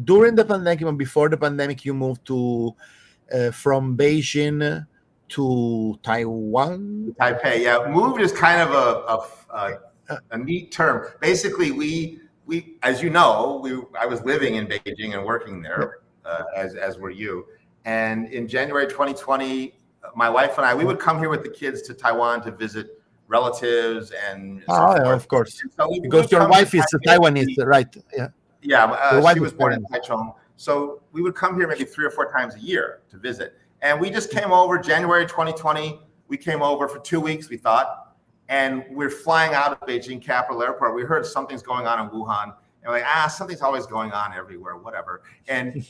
during the pandemic and before the pandemic, you moved from Beijing to Taiwan. Taipei, yeah. Moved is kind of a neat term. Basically, we as you know, I was living in Beijing and working there, as were you. And in January 2020, my wife and I, we would come here with the kids to Taiwan to visit relatives and so forth. Of course, so because your wife is Taiwanese, right? Yeah. Yeah, she was born in Taichung. So we would come here maybe 3 or 4 times a year to visit. And we just came over January 2020. We came over for 2 weeks, we thought, and we're flying out of Beijing Capital Airport. We heard something's going on in Wuhan, and we're like, something's always going on everywhere, whatever. And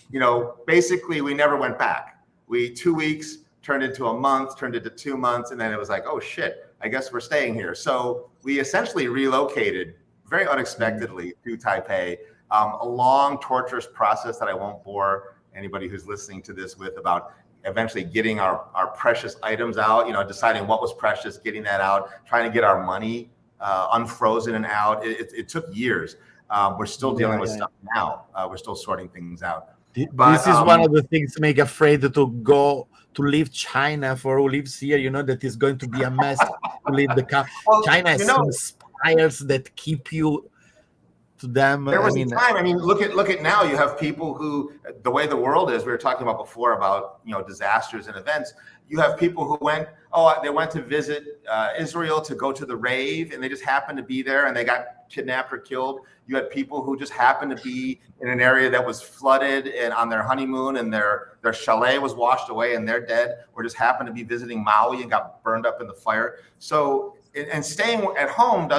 basically, we never went back. 2 weeks turned into a month, turned into 2 months, and then it was like, oh shit, I guess we're staying here. So we essentially relocated very unexpectedly to Taipei. A long, torturous process that I won't bore anybody who's listening to this with, about eventually getting our precious items out, deciding what was precious, getting that out, trying to get our money unfrozen and out. It took years. We're still dealing with stuff now. We're still sorting things out. This is one of the things that make afraid to leave China for who lives here, that is going to be a mess to leave the country. Well, China has some spires that keep you to them. There was a time. I mean, look at now. You have people who, the way the world is, we were talking about before about disasters and events. You have people who they went to visit Israel to go to the rave, and they just happened to be there, and they got kidnapped or killed. You had people who just happened to be in an area that was flooded and on their honeymoon, and their chalet was washed away and they're dead, or just happened to be visiting Maui and got burned up in the fire. So, and staying at home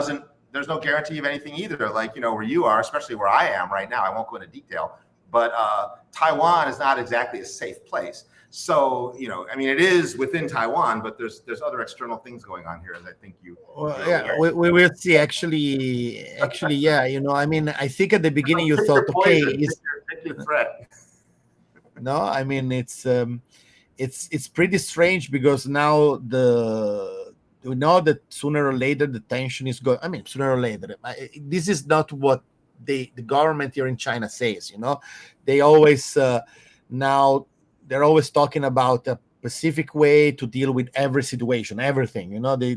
there's no guarantee of anything either. Like, where you are, especially where I am right now, I won't go into detail, but Taiwan is not exactly a safe place. So, I mean, it is within Taiwan, but there's other external things going on here, as I think you. We will see. Actually, yeah. I mean, I think at the beginning you thought, okay, pick your threat. No, I mean, it's pretty strange, because now we know that sooner or later the tension is going. I mean, sooner or later, this is not what the government here in China says. They always now they're always talking about a specific way to deal with every situation, everything. I mean, let me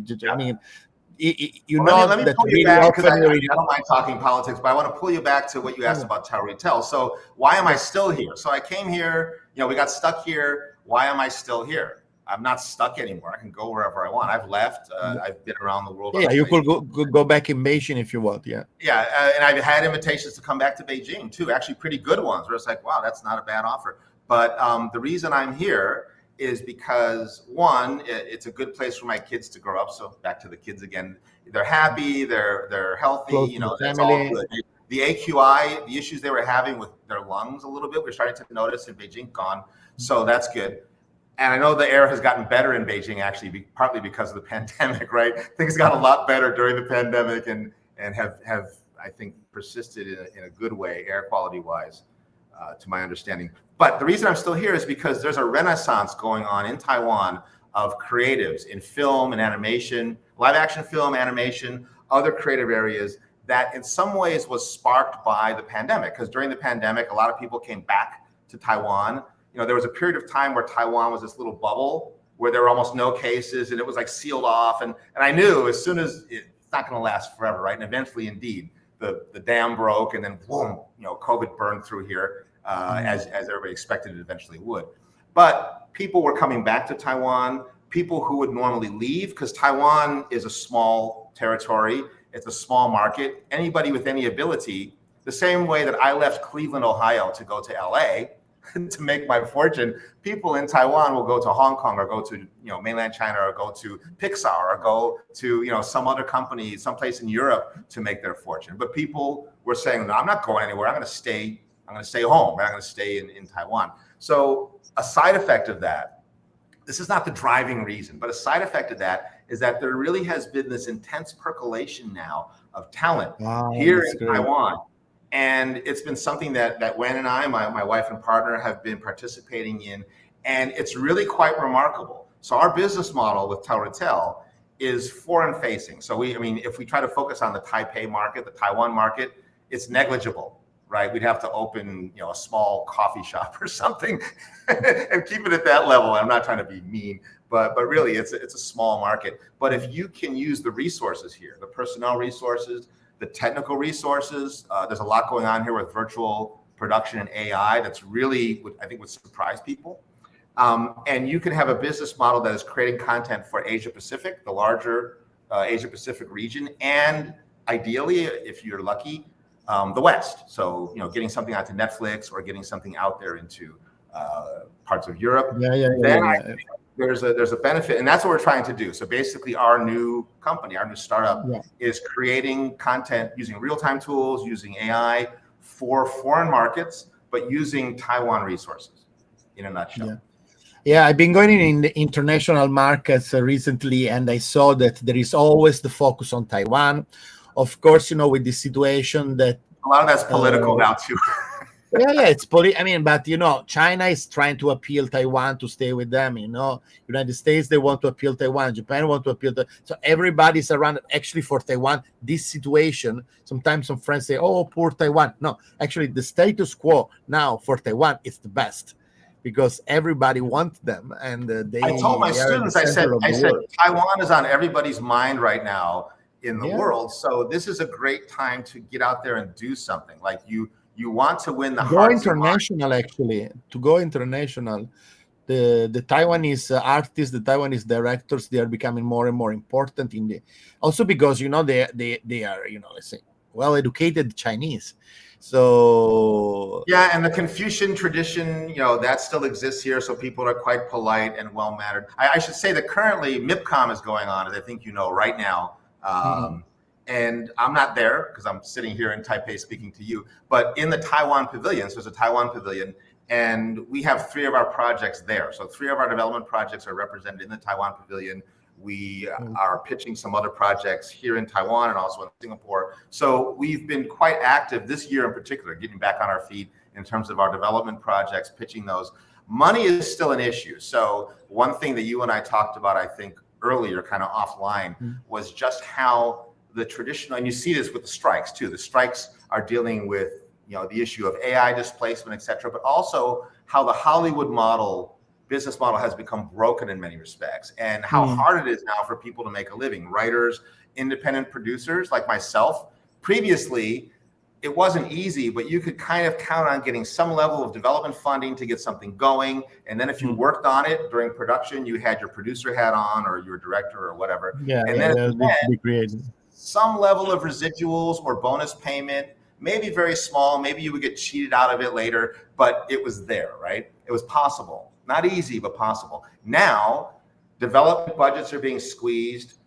pull you back, because I don't mind talking politics, but I want to pull you back to what you asked about Tell Retail. So why am I still here? So I came here. We got stuck here. Why am I still here? I'm not stuck anymore. I can go wherever I want. I've left. I've been around the world. Yeah, you could go back in Beijing if you want. Yeah. Yeah, and I've had invitations to come back to Beijing too. Actually, pretty good ones. Where it's like, wow, that's not a bad offer. But the reason I'm here is because, one, it's a good place for my kids to grow up. So back to the kids again. They're happy. They're healthy. That's all good. The AQI, the issues they were having with their lungs a little bit, we're starting to notice in Beijing, gone. So that's good. And I know the air has gotten better in Beijing, actually, partly because of the pandemic, right? Things got a lot better during the pandemic and have I think, persisted in a good way, air quality wise. to my understanding. But the reason I'm still here is because there's a renaissance going on in Taiwan of creatives in film and animation, live action film, animation, other creative areas that in some ways was sparked by the pandemic. Because during the pandemic, a lot of people came back to Taiwan. There was a period of time where Taiwan was this little bubble where there were almost no cases and it was like sealed off. And I knew as soon as it's not going to last forever, right? And eventually, indeed, the dam broke and then boom, COVID burned through here as everybody expected it eventually would. But people were coming back to Taiwan, people who would normally leave, because Taiwan is a small territory. It's a small market. Anybody with any ability, the same way that I left Cleveland, Ohio to go to LA to make my fortune, people in Taiwan will go to Hong Kong or go to mainland China or go to Pixar or go to some other company, someplace in Europe to make their fortune. But people were saying, no, I'm not going anywhere. I'm going to stay home. I'm going to stay in Taiwan. So a side effect of that, this is not the driving reason, but a side effect of that is that there really has been this intense percolation now of talent here in Taiwan. And it's been something that Wen and I, my wife and partner, have been participating in. And it's really quite remarkable. So our business model with Tauratel is foreign facing. So if we try to focus on the Taipei market, the Taiwan market, it's negligible, right? We'd have to open a small coffee shop or something and keep it at that level. I'm not trying to be mean, but really it's a small market. But if you can use the resources here, the personnel resources, the technical resources, there's a lot going on here with virtual production and AI that's really, I think, would surprise people. And you can have a business model that is creating content for Asia Pacific, the larger Asia Pacific region, and ideally, if you're lucky, the West. So, getting something out to Netflix or getting something out there into parts of Europe. I think there's a benefit, and that's what we're trying to do. So basically, our new company, our new startup, is creating content using real-time tools, using AI for foreign markets, but using Taiwan resources. In a nutshell. Yeah, I've been going in the international markets recently, and I saw that there is always the focus on Taiwan. Of course, with the situation that a lot of that's political now too. It's but China is trying to appeal Taiwan to stay with them. United States, they want to appeal Taiwan. Japan want to appeal. So everybody's around. Actually, for Taiwan, this situation, sometimes some friends say, "Oh, poor Taiwan." No, actually, the status quo now for Taiwan is the best, because everybody wants them, and I told my students, I said, Taiwan is on everybody's mind right now in the world. So this is a great time to get out there and do something. Like you want to win the hearts international, actually, to go international. The Taiwanese artists, the Taiwanese directors, they are becoming more and more important also because they are let's say well-educated Chinese. So and the Confucian tradition, that still exists here. So people are quite polite and well-mannered. I should say that currently MIPCOM is going on, as I think right now. And I'm not there because I'm sitting here in Taipei speaking to you, but in the Taiwan pavilion, so there's a Taiwan pavilion, and we have 3 of our projects there. So 3 of our development projects are represented in the Taiwan pavilion. We are pitching some other projects here in Taiwan and also in Singapore. So we've been quite active this year in particular, getting back on our feet in terms of our development projects, pitching those. Money is still an issue. So one thing that you and I talked about, I think earlier, kind of offline, was just how the traditional, and you see this with the strikes too. The strikes are dealing with, the issue of AI displacement, et cetera, but also how the Hollywood business model has become broken in many respects, and how hard it is now for people to make a living. Writers, independent producers like myself. Previously, it wasn't easy, but you could kind of count on getting some level of development funding to get something going. And then if you worked on it during production, you had your producer hat on or your director or whatever. And then some level of residuals or bonus payment, maybe very small, maybe you would get cheated out of it later, but it was there, right? It was possible. Not easy, but possible. Now, development budgets are being squeezed.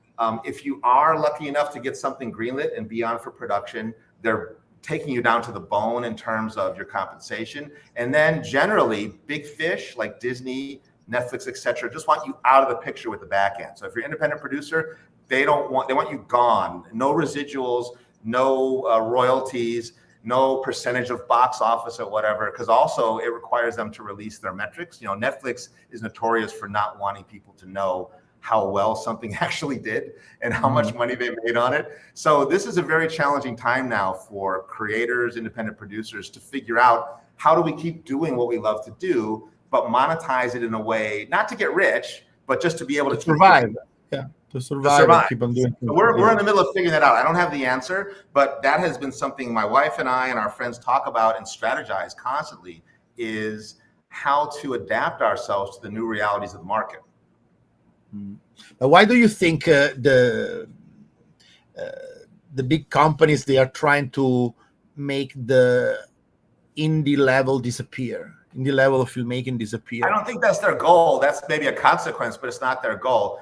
If you are lucky enough to get something greenlit and be on for production, they're taking you down to the bone in terms of your compensation. And then generally, big fish like Disney, Netflix, et cetera, just want you out of the picture with the back end. So if you're an independent producer, they want you gone. No residuals, no royalties. no percentage of box office or whatever, because also it requires them to release their metrics. You know, Netflix is notorious for not wanting people to know how well something actually did and how much money they made on it. So this is a very challenging time now for creators, independent producers to figure out, how do we keep doing what we love to do, but monetize it in a way, not to get rich, but just to be able to survive. Yeah, to survive and keep on doing. So we're in the middle of figuring that out. I don't have the answer, but that has been something my wife and I and our friends talk about and strategize constantly, is how to adapt ourselves to the new realities of the market. But why do you think the big companies, they are trying to make the indie level disappear? Indie level of filmmaking disappear? I don't think that's their goal. That's maybe a consequence, but it's not their goal.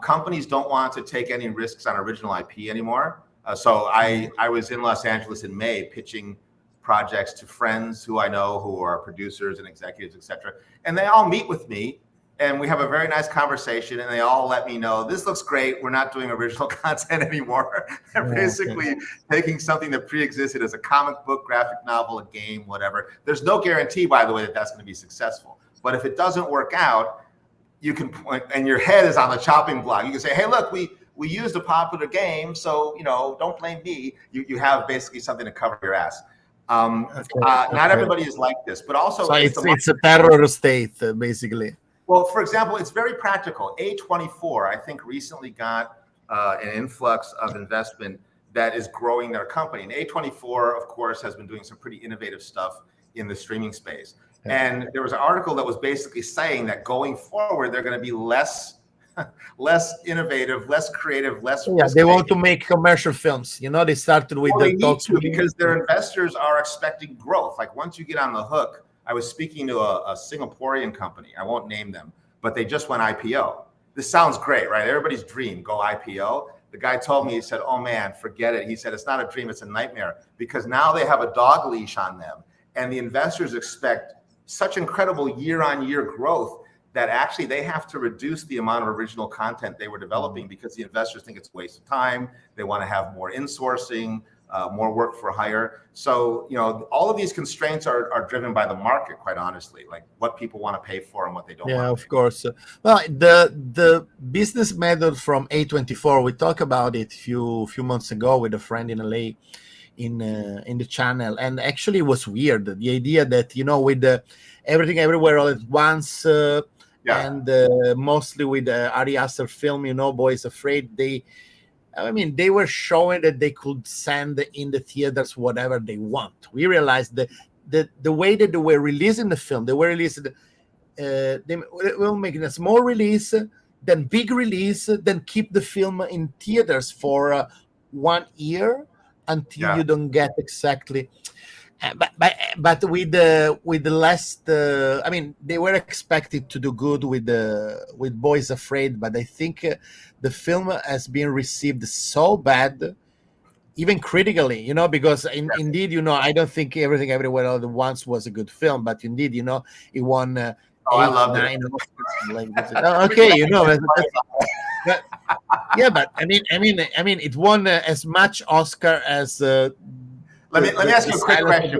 Companies don't want to take any risks on original IP anymore. So I was in Los Angeles in May pitching projects to friends who I know who are producers and executives, etc. And they all meet with me and we have a very nice conversation, and they all let me know, this looks great. We're not doing original content anymore. They're basically taking something that pre-existed as a comic book, graphic novel, a game, whatever. There's no guarantee, by the way, that that's going to be successful. But if it doesn't work out, you can point, and your head is on the chopping block. You can say, hey, look, we used a popular game, so, you know, don't blame me. You have basically something to cover your ass. Not everybody is like this, but also so it's a terror state, basically. Well, for example, it's very practical. A24, I think, recently got an influx of investment that is growing their company. And A24, of course, has been doing some pretty innovative stuff in the streaming space. And there was an article that was basically saying that going forward, they're going to be less innovative, less creative, less. Yeah, they want to make commercial films. You know, they started with they need to, because their investors are expecting growth. Like once you get on the hook. I was speaking to a Singaporean company. I won't name them, but they just went IPO. This sounds great, right? Everybody's dream, go IPO. The guy told me, he said, oh man, forget it. He said, it's not a dream, it's a nightmare, because now they have a dog leash on them. And the investors expect such incredible year-on-year growth that actually they have to reduce the amount of original content they were developing, because the investors think it's a waste of time. They want to have more insourcing, more work for hire. So, you know, all of these constraints are driven by the market, quite honestly, like what people want to pay for and what they don't want to pay. Of course. Well, the business method from A24, we talked about it a few months ago with a friend in LA in the channel, and actually it was weird. The idea that, you know, with the everything everywhere all at once, and mostly with Ari Aster film, you know, Boys Afraid, they were showing that they could send in the theaters whatever they want. We realized that the way that they were releasing the film, they were releasing, they were making a small release, then big release, then keep the film in theaters for 1 year until you don't get exactly. But with the last, I mean, they were expected to do good with Boys Afraid, but I think the film has been received so bad, even critically, you know, because indeed, you know, I don't think Everything Everywhere All at Once was a good film, but indeed, you know, it won 8, I loved 9. Like okay, you know, but I mean, it won as much Oscar as. Let me ask you a quick question.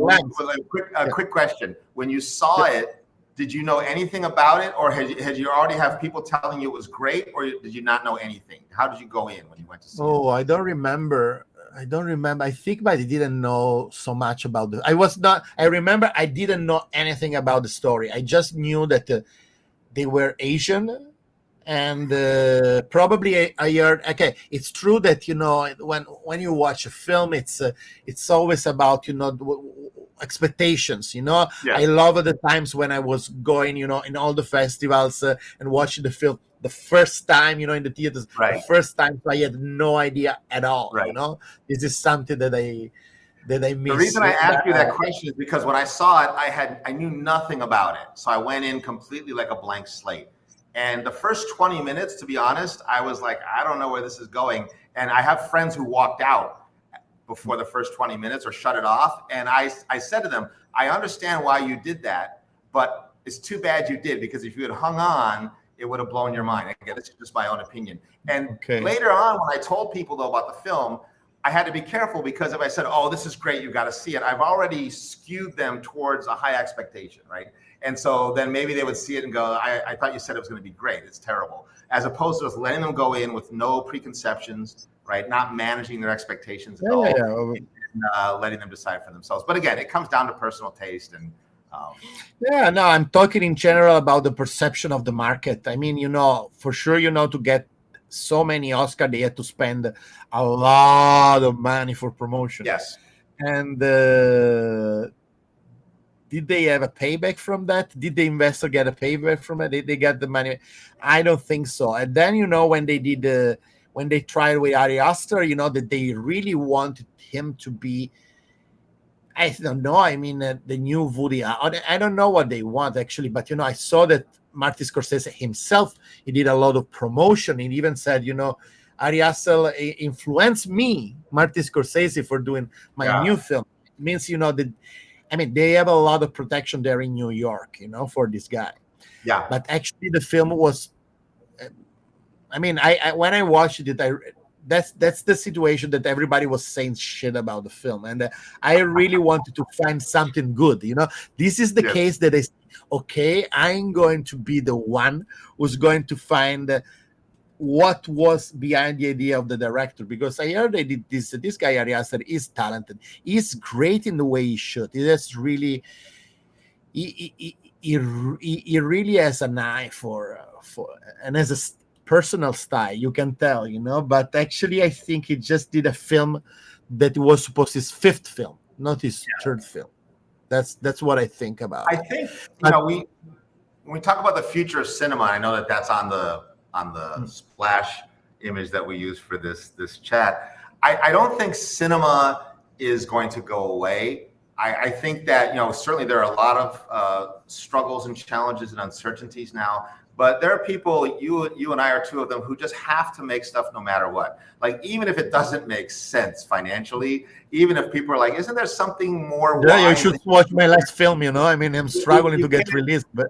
Quick question. When you saw it, did you know anything about it, or had you already have people telling you it was great, or did you not know anything? How did you go in when you went to see it? Oh, I don't remember. I think, but I didn't know so much about it. I remember I didn't know anything about the story. I just knew that they were Asian. And probably I heard, okay, it's true that, you know, when you watch a film, it's always about, you know, expectations, you know. I love the times when I was going, you know, in all the festivals and watching the film the first time, you know, in the theaters, the first time, so I had no idea at all, you know. This is something that I miss. The reason I asked you that question is because when I saw it, I knew nothing about it. So I went in completely like a blank slate. And the first 20 minutes, to be honest, I was like, I don't know where this is going. And I have friends who walked out before the first 20 minutes or shut it off. And I said to them, I understand why you did that, but it's too bad you did, because if you had hung on, it would have blown your mind. Again, this is just my own opinion. And later on, when I told people, though, about the film, I had to be careful because if I said, oh, this is great, you got to see it, I've already skewed them towards a high expectation, right? And so then maybe they would see it and go, I thought you said it was going to be great. It's terrible. As opposed to just letting them go in with no preconceptions, right? Not managing their expectations at all, and letting them decide for themselves. But again, it comes down to personal taste and no, I'm talking in general about the perception of the market. I mean, for sure, to get so many Oscar, they had to spend a lot of money for promotion. Yes. And did they have a payback from that? Did the investor get a payback from it? They got the money? I don't think so. And then, when they did when they tried with Ari Aster, that they really wanted him to be, I don't know. I mean, the new Woody. I don't know what they want actually, but I saw that Martin Scorsese himself, he did a lot of promotion. He even said, Ari Aster influenced me, Martin Scorsese, for doing my new film. It means, that, I mean, they have a lot of protection there in New York, for this guy. Yeah. But actually, the film was. I mean, I when I watched it, that's the situation that everybody was saying shit about the film, and I really wanted to find something good. This is the case that is okay. I'm going to be the one who's going to find what was behind the idea of the director, because I heard they did this. This guy Ari Aster is talented. He's great in the way he shoot. He has really, he really has an eye for and has a personal style, you can tell, but actually I think he just did a film that was supposed his fifth film, not his third film. That's what I think about. I think when we talk about the future of cinema, I know that that's on the splash image that we use for this chat. I don't think cinema is going to go away. I think that certainly there are a lot of struggles and challenges and uncertainties now. But there are people, you and I are two of them, who just have to make stuff no matter what. Like, even if it doesn't make sense financially, even if people are like, isn't there something more? Yeah, you should watch my last film, I mean, I'm struggling to get released, but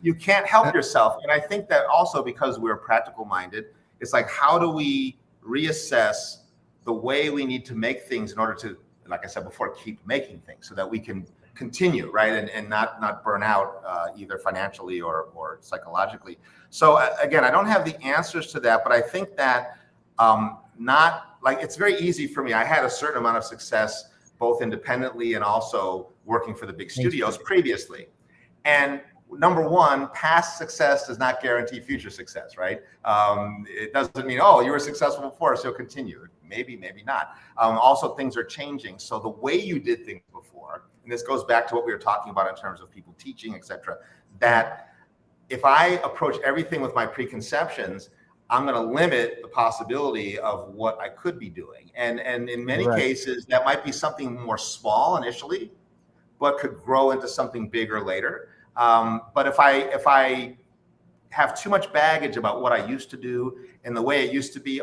you can't help yourself. And I think that also because we're practical minded, it's like, how do we reassess the way we need to make things in order to, like I said before, keep making things so that we can continue, right, and not burn out either financially or psychologically. So again, I don't have the answers to that, but I think that it's very easy for me. I had a certain amount of success both independently and also working for the big studios previously. And number one, past success does not guarantee future success, right? It doesn't mean, oh, you were successful before, so continue. Maybe not. Also, things are changing. So the way you did things before, and this goes back to what we were talking about in terms of people teaching, et cetera, that if I approach everything with my preconceptions, I'm going to limit the possibility of what I could be doing. And in many cases, that might be something more small initially, but could grow into something bigger later. But if I have too much baggage about what I used to do and the way it used to be,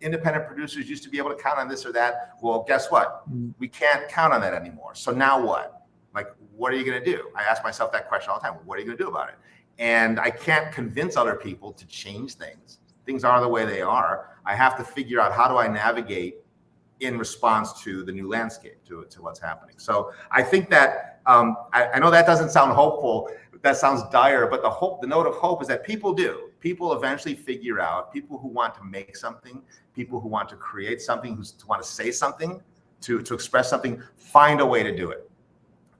independent producers used to be able to count on this or that. Well, guess what? We can't count on that anymore. So now what? Like, what are you going to do? I ask myself that question all the time. What are you going to do about it? And I can't convince other people to change things. Things are the way they are. I have to figure out, how do I navigate in response to the new landscape, to what's happening. So I think that I know that doesn't sound hopeful. That sounds dire, but the note of hope is that people eventually figure out, people who want to make something, people who want to create something, who want to say something, to express something, find a way to do it.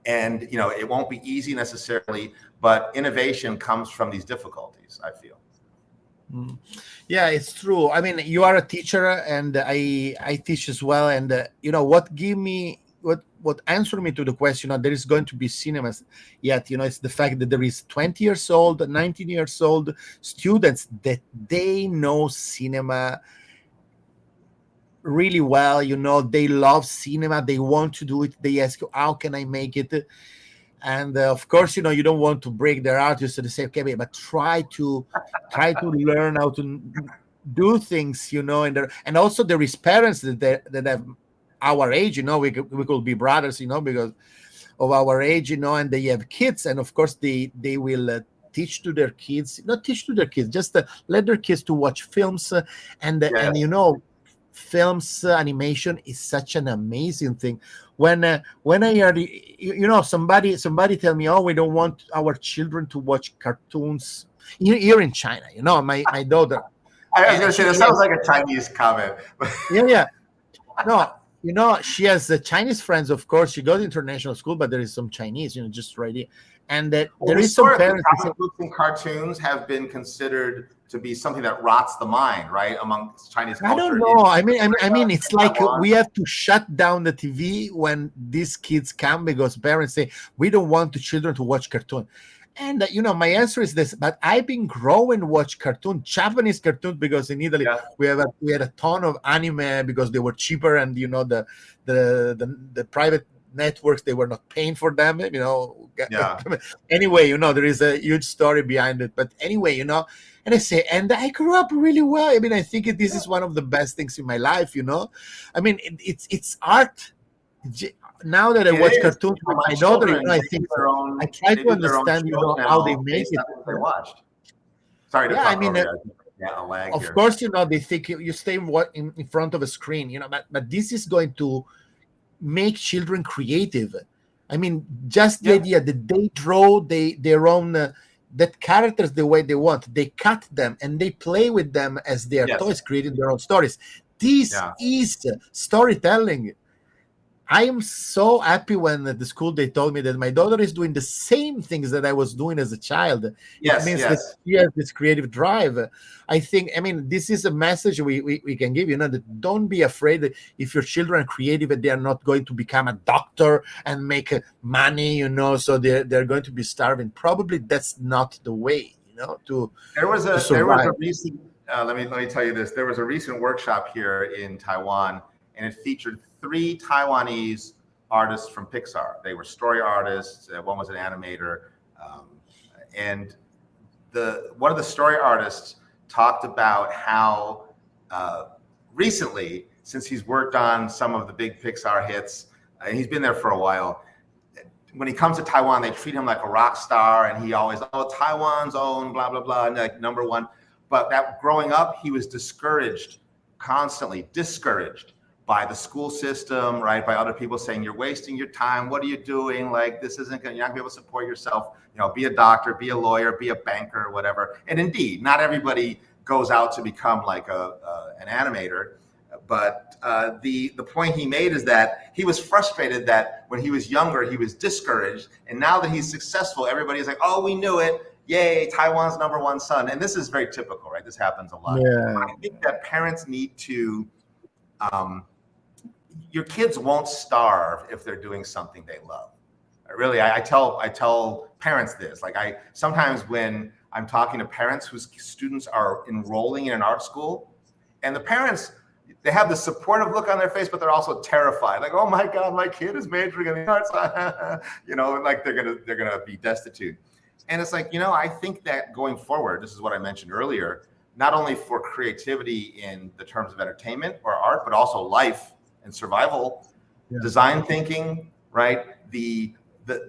And it won't be easy necessarily, but innovation comes from these difficulties, I feel. Yeah, it's true. I mean, you are a teacher, and I teach as well. And what answered me to the question, there is going to be cinemas yet, it's the fact that there is 20 years old, 19 years old students that they know cinema really well. They love cinema. They want to do it. They ask you, how can I make it? And of course, you don't want to break their heart. So they say, okay, but try to learn how to do things, and also there is parents that have our age, we could be brothers, because of our age, and they have kids, and of course they will teach to their kids, not teach to their kids, just let their kids to watch films, and films, animation is such an amazing thing. When I heard, somebody tell me, oh, we don't want our children to watch cartoons here in China. My daughter, I was going to say, that sounds like a Chinese comment. yeah. No, she has Chinese friends, of course. She goes to international school, but there is some Chinese, just right here. And that there is some parents. Comic books and cartoons have been considered to be something that rots the mind, right? Among Chinese culture. I don't know. I mean, it's like we have to shut down the TV when these kids come because parents say we don't want the children to watch cartoon. And my answer is this: but I've been growing watch Japanese cartoons, because in Italy we had a ton of anime because they were cheaper, and the private networks, they were not paying for them. Anyway, there is a huge story behind it. But anyway, and I say, and I grew up really well. I mean, I think this is one of the best things in my life. I mean, it's art. Now that I watch cartoons with my daughter, I think I try to understand, how they make it. They watched. Sorry to talk over you. Of course, they think you stay in front of a screen, but this is going to make children creative. I mean, just the idea that they draw their own that characters the way they want. They cut them and they play with them as their toys, creating their own stories. This is storytelling. I am so happy when at the school they told me that my daughter is doing the same things that I was doing as a child. It means that she has this creative drive. I think, this is a message we can give, that don't be afraid that if your children are creative and they are not going to become a doctor and make money, so they're going to be starving. Probably that's not the way, There was a recent, let me tell you this. There was a recent workshop here in Taiwan, and it featured 3 Taiwanese artists from Pixar. They were story artists. One was an animator, and one of the story artists talked about how recently, since he's worked on some of the big Pixar hits, and he's been there for a while. When he comes to Taiwan, they treat him like a rock star, and he always, Taiwan's own, blah blah blah, and like #1. But that growing up, he was constantly discouraged by the school system, right? By other people saying, you're wasting your time. What are you doing? Like, this isn't you're not gonna be able to support yourself. Be a doctor, be a lawyer, be a banker, whatever. And indeed, not everybody goes out to become like an animator. But the point he made is that he was frustrated that when he was younger, he was discouraged. And now that he's successful, everybody's like, oh, we knew it. Yay, Taiwan's #1 son. And this is very typical, right? This happens a lot. Yeah. I think that parents need to, your kids won't starve if they're doing something they love. Really, I tell parents this. Like, sometimes when I'm talking to parents whose students are enrolling in an art school, and the parents, they have the supportive look on their face, but they're also terrified. Like, oh my God, my kid is majoring in the arts. Like they're gonna be destitute. And it's like, I think that going forward, this is what I mentioned earlier, not only for creativity in the terms of entertainment or art, but also life and survival, design thinking, right? The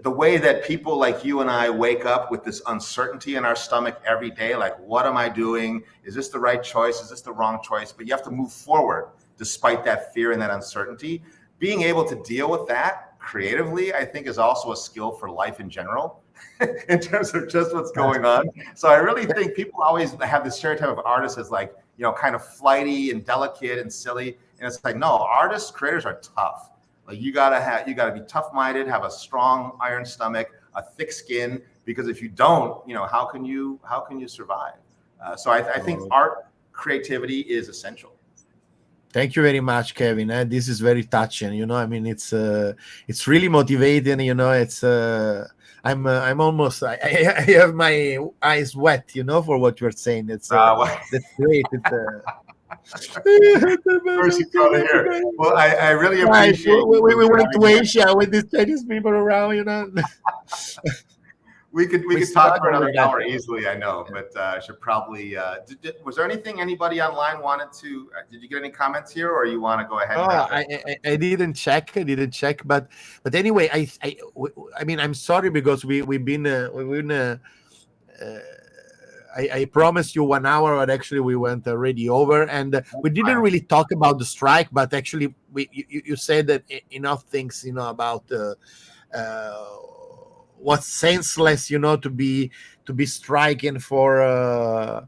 way that people like you and I wake up with this uncertainty in our stomach every day, like, what am I doing? Is this the right choice? Is this the wrong choice? But you have to move forward despite that fear and that uncertainty. Being able to deal with that creatively, I think, is also a skill for life in general, in terms of just what's going on. So I really think people always have this stereotype of artists as like, kind of flighty and delicate and silly. And it's like, no, artists, creators are tough. Like, you gotta be tough-minded, have a strong iron stomach, a thick skin, because if you don't, how can you survive? So I think art creativity is essential. Thank you very much, Kevin. This is very touching. It's really motivating. It's I'm almost I have my eyes wet. For what you're saying. It's that's great. Well, I really appreciate. We went to Asia with these Chinese people around. We could talk for another hour easily, I know, but I should probably. Was there anything anybody online wanted to? Did you get any comments here, or you want to go ahead? I didn't check. But anyway, I mean, I'm sorry because we've been I promised you 1 hour, but actually we went already over, and we didn't really talk about the strike. But actually, you said that enough things, about what's senseless, to be striking for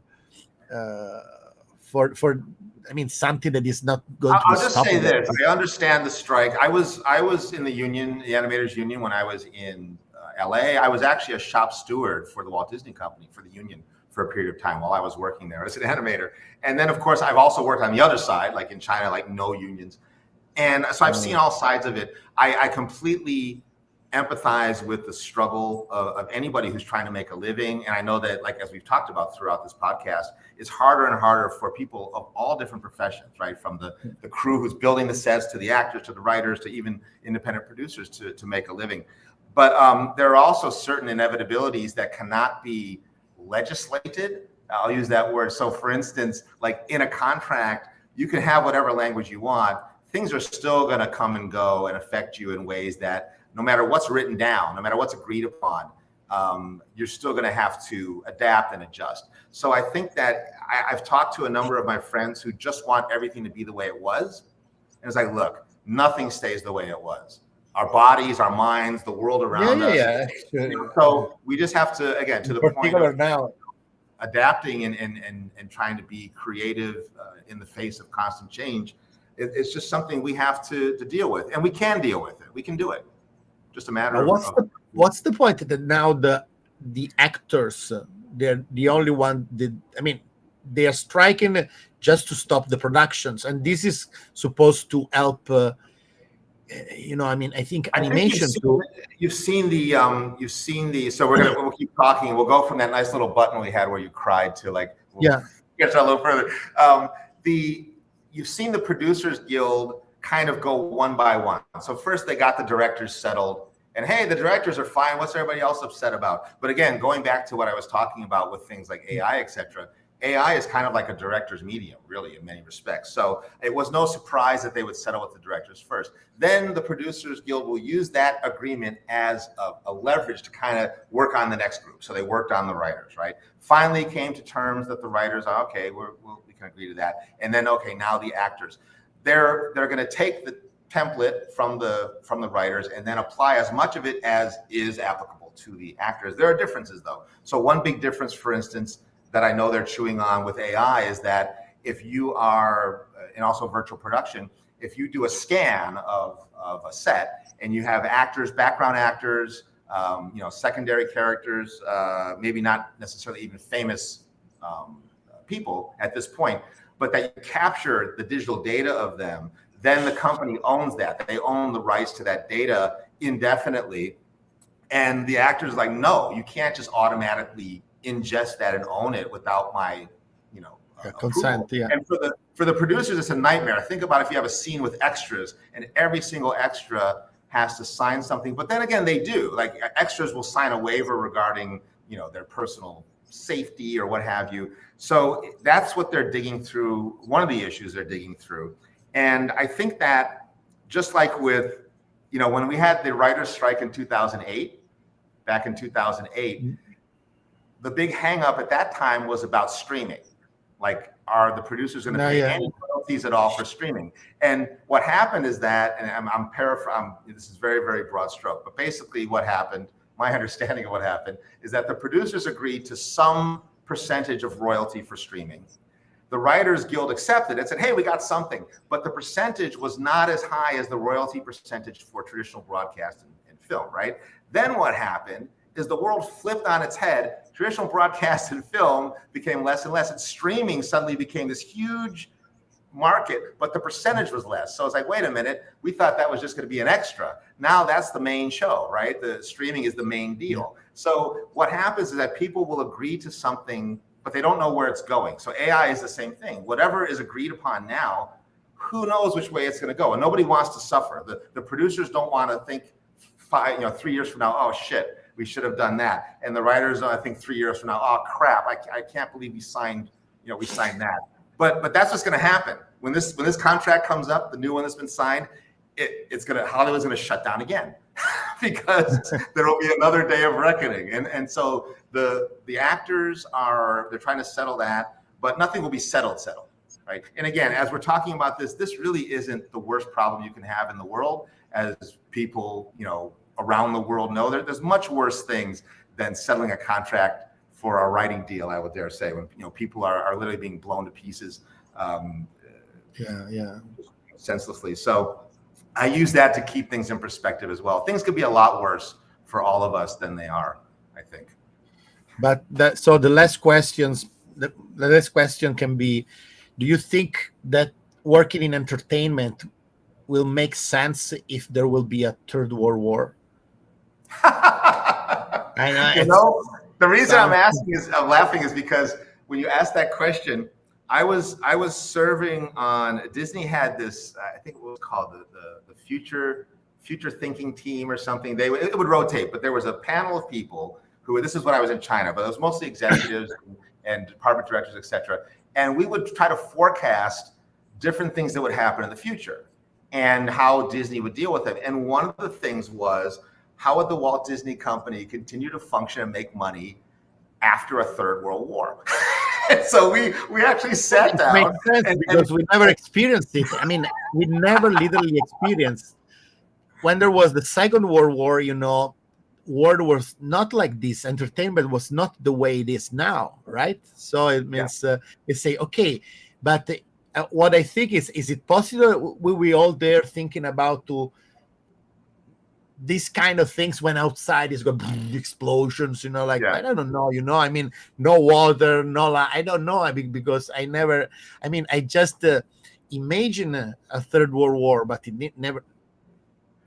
I mean, something that is not going to be I'll just say stoppable. this: I understand the strike. I was in the union, the animators union, when I was in LA. I was actually a shop steward for the Walt Disney Company for the union for a period of time while I was working there as an animator. And then, of course, I've also worked on the other side, like in China, like no unions. And so I've seen all sides of it. I completely empathize with the struggle of anybody who's trying to make a living. And I know that, like, as we've talked about throughout this podcast, it's harder and harder for people of all different professions, right? From the crew who's building the sets, to the actors, to the writers, to even independent producers to make a living. But there are also certain inevitabilities that cannot be legislated. I'll use that word. So for instance, like in a contract, you can have whatever language you want. Things are still going to come and go and affect you in ways that, no matter what's written down, no matter what's agreed upon, you're still going to have to adapt and adjust. So I think that I've talked to a number of my friends who just want everything to be the way it was. And it's like, look, nothing stays the way it was. Our bodies, our minds, the world around us. Yeah. So we just have to, again, to the point of now, adapting and trying to be creative in the face of constant change. It's just something we have to deal with, and we can deal with it. We can do it. Just a matter of what's the point that now the actors, they're the only one that, I mean, they are striking just to stop the productions, and this is supposed to help. I mean, I think animation. You've seen the. So we'll keep talking. We'll go from that nice little button we had where you cried to, like, get a little further. You've seen the Producers Guild kind of go one by one. So first they got the directors settled, and hey, the directors are fine. What's everybody else upset about? But again, going back to what I was taling about with things like AI, etc. AI is kind of like a director's medium, really, in many respects. So it was no surprise that they would settle with the directors first. Then the Producers Guild will use that agreement as a leverage to kind of work on the next group. So they worked on the writers, right? Finally came to terms that the writers are, okay, we can agree to that. And then, okay, now the actors. They're going to take the template from the writers and then apply as much of it as is applicable to the actors. There are differences, though. So one big difference, for instance, that I know they're chewing on with AI is that if you are, and also virtual production, if you do a scan of a set and you have actors, background actors, secondary characters, maybe not necessarily even famous people at this point, but that you capture the digital data of them, then the company owns that. They own the rights to that data indefinitely. And the actor's like, no, you can't just automatically ingest that and own it without my, consent. Yeah. And for the producers, it's a nightmare. Think about if you have a scene with extras and every single extra has to sign something. But then again, they do. Like, extras will sign a waiver regarding, their personal safety or what have you. So that's what they're digging through. One of the issues they're digging through. And I think that just like with, when we had the writers' strike in 2008, back in 2008, the big hang up at that time was about streaming. Like, are the producers going to pay any royalties at all for streaming? And what happened is that, and I'm paraphrasing, this is very, very broad stroke, but basically what happened, my understanding of what happened, is that the producers agreed to some percentage of royalty for streaming. The Writers Guild accepted it, said, hey, we got something. But the percentage was not as high as the royalty percentage for traditional broadcast and film, right? Then what happened is the world flipped on its head. Traditional broadcast and film became less and less, and streaming suddenly became this huge market, but the percentage was less. So it's like, wait a minute, we thought that was just going to be an extra. Now that's the main show, right? The streaming is the main deal. So what happens is that people will agree to something, but they don't know where it's going. So AI is the same thing. Whatever is agreed upon now, who knows which way it's going to go? And nobody wants to suffer. The producers don't want to think 3 years from now, oh shit, we should have done that. And the writers, I think 3 years from now, oh crap, I can't believe we signed that. But that's what's going to happen when this contract comes up, the new one that's been signed. Hollywood's going to shut down again because there will be another day of reckoning. And so the actors they're trying to settle that, but nothing will be settled. Right. And again, as we're talking about this really isn't the worst problem you can have in the world, as people, around the world know. There's much worse things than settling a contract for a writing deal, I would dare say, when people are literally being blown to pieces senselessly. So I use that to keep things in perspective as well. Things could be a lot worse for all of us than they are, I think. But the last question can be, do you think that working in entertainment will make sense if there will be a third world war? I know. The reason I'm laughing is because when you ask that question, I was serving on Disney had this, I think it was called the future thinking team or something. It would rotate, but there was a panel of people who, this is when I was in China, but it was mostly executives and department directors, etc. And we would try to forecast different things that would happen in the future and how Disney would deal with it. And one of the things was, how would the Walt Disney Company continue to function and make money after a third world war? And so we actually sat down. It makes sense because we never experienced it. I mean, we never literally experienced. When there was the Second World War, world was not like this. Entertainment was not the way it is now, right? So it means we say, okay, but what I think is it possible? Were we all there thinking about these kind of things when outside is going explosions, I don't know, I mean, no water, no light. I don't know. I mean, because I just imagine a third world war, but it never.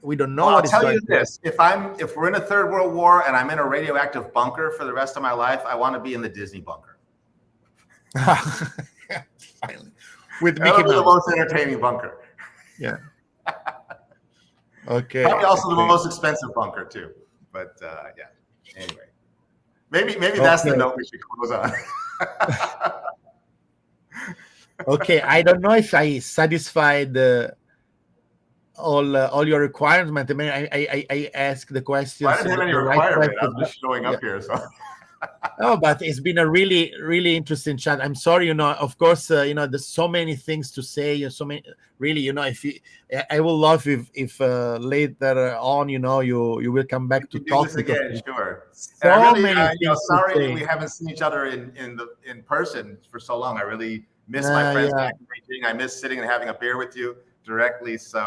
We don't know. I'll tell you this: if we're in a third world war and I'm in a radioactive bunker for the rest of my life, I want to be in the Disney bunker. Finally, with Mickey That'll be the Mouse. most entertaining bunker. Yeah. Okay. Probably also the most expensive bunker too. But Anyway, maybe that's the note we should close on. Okay. I don't know if I satisfied all your requirements. I mean, I asked the questions. Well, I didn't have any requirement. I'm just showing up here. So. Oh, but it's been a really, really interesting chat. I'm sorry, of course, there's so many things to say. So many, really, I will love if later on, you will come back to talk this again. Sure. So many things. Sorry, we haven't seen each other in person for so long. I really miss my friends back in Beijing. I miss sitting and having a beer with you directly. So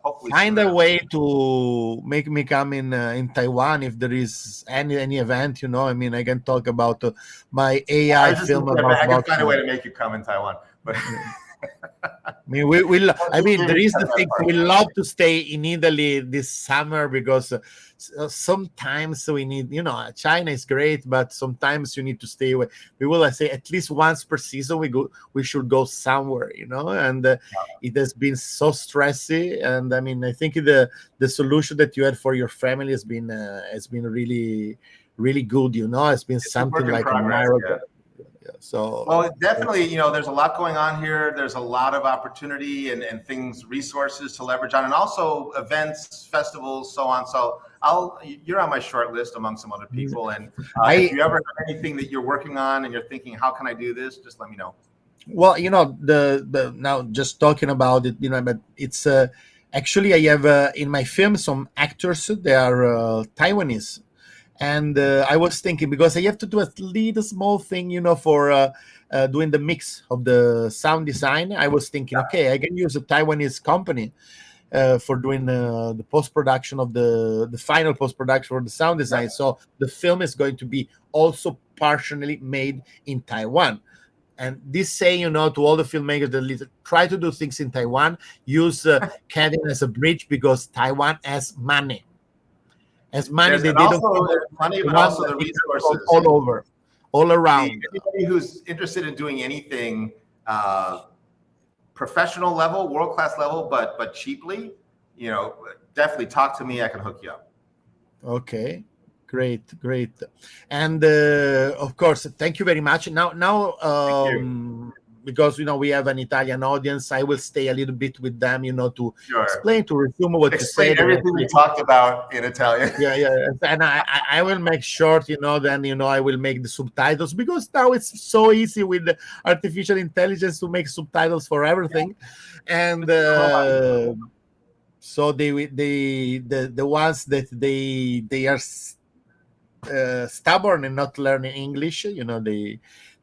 hopefully find a way to make me come in Taiwan if there is any event. I mean, I can talk about my AI film about I can find a way to make you come in Taiwan, but I mean, there is the thing. We love to stay in Italy this summer because sometimes we need, China is great, but sometimes you need to stay away. We will say at least once per season we should go somewhere, and it has been so stressy. And I mean, I think the solution that you had for your family has been really, really good. It's been something like a miracle. So well, definitely, there's a lot going on here. There's a lot of opportunity and things, resources to leverage on, and also events, festivals, so on. So you're on my short list among some other people. And if you ever have anything that you're working on and you're thinking, how can I do this? Just let me know. Well, the now just talking about it, but it's actually I have in my film some actors. They are Taiwanese. And I was thinking, because I have to do a little small thing, for doing the mix of the sound design. I was thinking, okay, I can use a Taiwanese company for doing the post-production of the final post-production for the sound design. So the film is going to be also partially made in Taiwan. And this say, to all the filmmakers that try to do things in Taiwan, use Kevin as a bridge, because Taiwan has money. As money, they don't money, but also the resources all over, all around. Anybody who's interested in doing anything professional level, world-class level, but cheaply, definitely talk to me. I can hook you up. Okay, great. And of course, thank you very much. Now, because we have an Italian audience, I will stay a little bit with them, to Sure. explain, to resume what you said. Everything we talked about in Italian. Yeah. And I will make short, then, I will make the subtitles, because now it's so easy with the artificial intelligence to make subtitles for everything. And so the ones that they are stubborn and not learning English,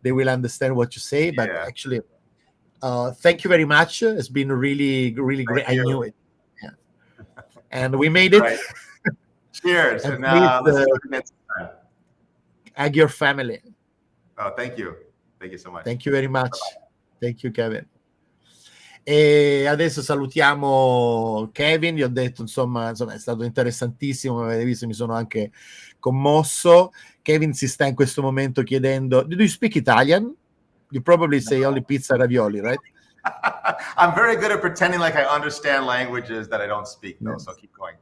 they will understand what you say. But actually, thank you very much. It's been really, really great. I knew it. Yeah. And we made it. Right. Cheers. And please, let's do it next time. Hug your family. Oh, thank you. Thank you so much. Thank you very much. Bye-bye. Thank you, Kevin. E adesso salutiamo Kevin. Vi ho detto, insomma, è stato interessantissimo, come avete visto, mi sono anche commosso. Kevin si sta in questo momento chiedendo: do you speak Italian? You probably say only pizza and ravioli, right? I'm very good at pretending like I understand languages that I don't speak, though, so keep going.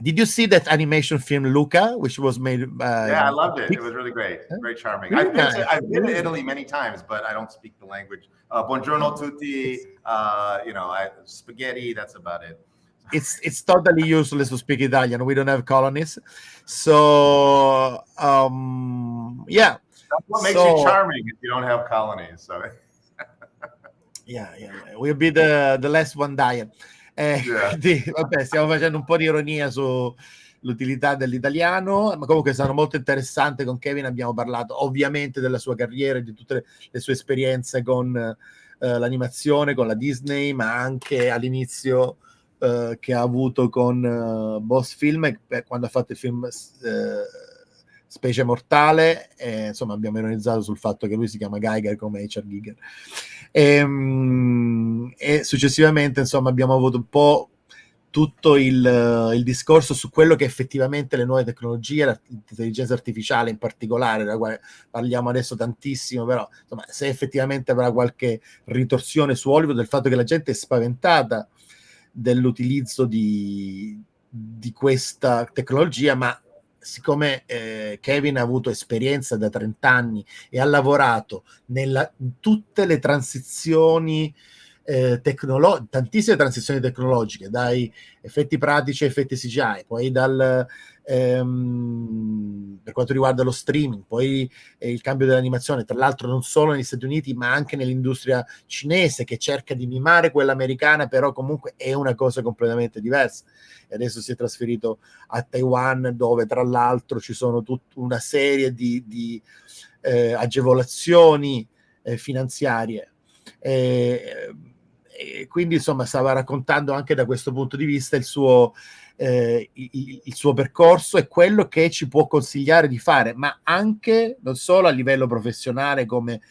Did you see that animation film Luca, which was made by... Yeah, I loved it. It was really great. Very charming. Really I've been to Italy many times, but I don't speak the language. Buongiorno tutti, spaghetti, that's about it. It's totally useless to speak Italian. We don't have colonies. So, yeah. That's what makes you charming if you don't have colonies. So. Yeah. We'll be the last one dying. Quindi, vabbè, stiamo facendo un po' di ironia sull'utilità dell'italiano, ma comunque è stato molto interessante. Con Kevin abbiamo parlato ovviamente della sua carriera e di tutte le sue esperienze con l'animazione, con la Disney, ma anche all'inizio che ha avuto con Boss Film, quando ha fatto il film Specie Mortale. Insomma, abbiamo ironizzato sul fatto che lui si chiama Geiger come H.R. Giger. E successivamente, insomma, abbiamo avuto un po' tutto il discorso su quello che effettivamente le nuove tecnologie, l'intelligenza artificiale in particolare, della quale parliamo adesso tantissimo, però insomma, se effettivamente avrà qualche ritorsione su Hollywood, del fatto che la gente è spaventata dell'utilizzo di questa tecnologia, ma siccome Kevin ha avuto esperienza da 30 anni e ha lavorato in tutte le transizioni tantissime transizioni tecnologiche, dai effetti pratici a effetti CGI, poi per quanto riguarda lo streaming, poi il cambio dell'animazione, tra l'altro non solo negli Stati Uniti ma anche nell'industria cinese, che cerca di mimare quella americana, però comunque è una cosa completamente diversa. E adesso si è trasferito a Taiwan, dove tra l'altro ci sono tutta una serie di agevolazioni finanziarie. E quindi insomma stava raccontando anche da questo punto di vista il suo percorso e quello che ci può consigliare di fare, ma anche non solo a livello professionale, come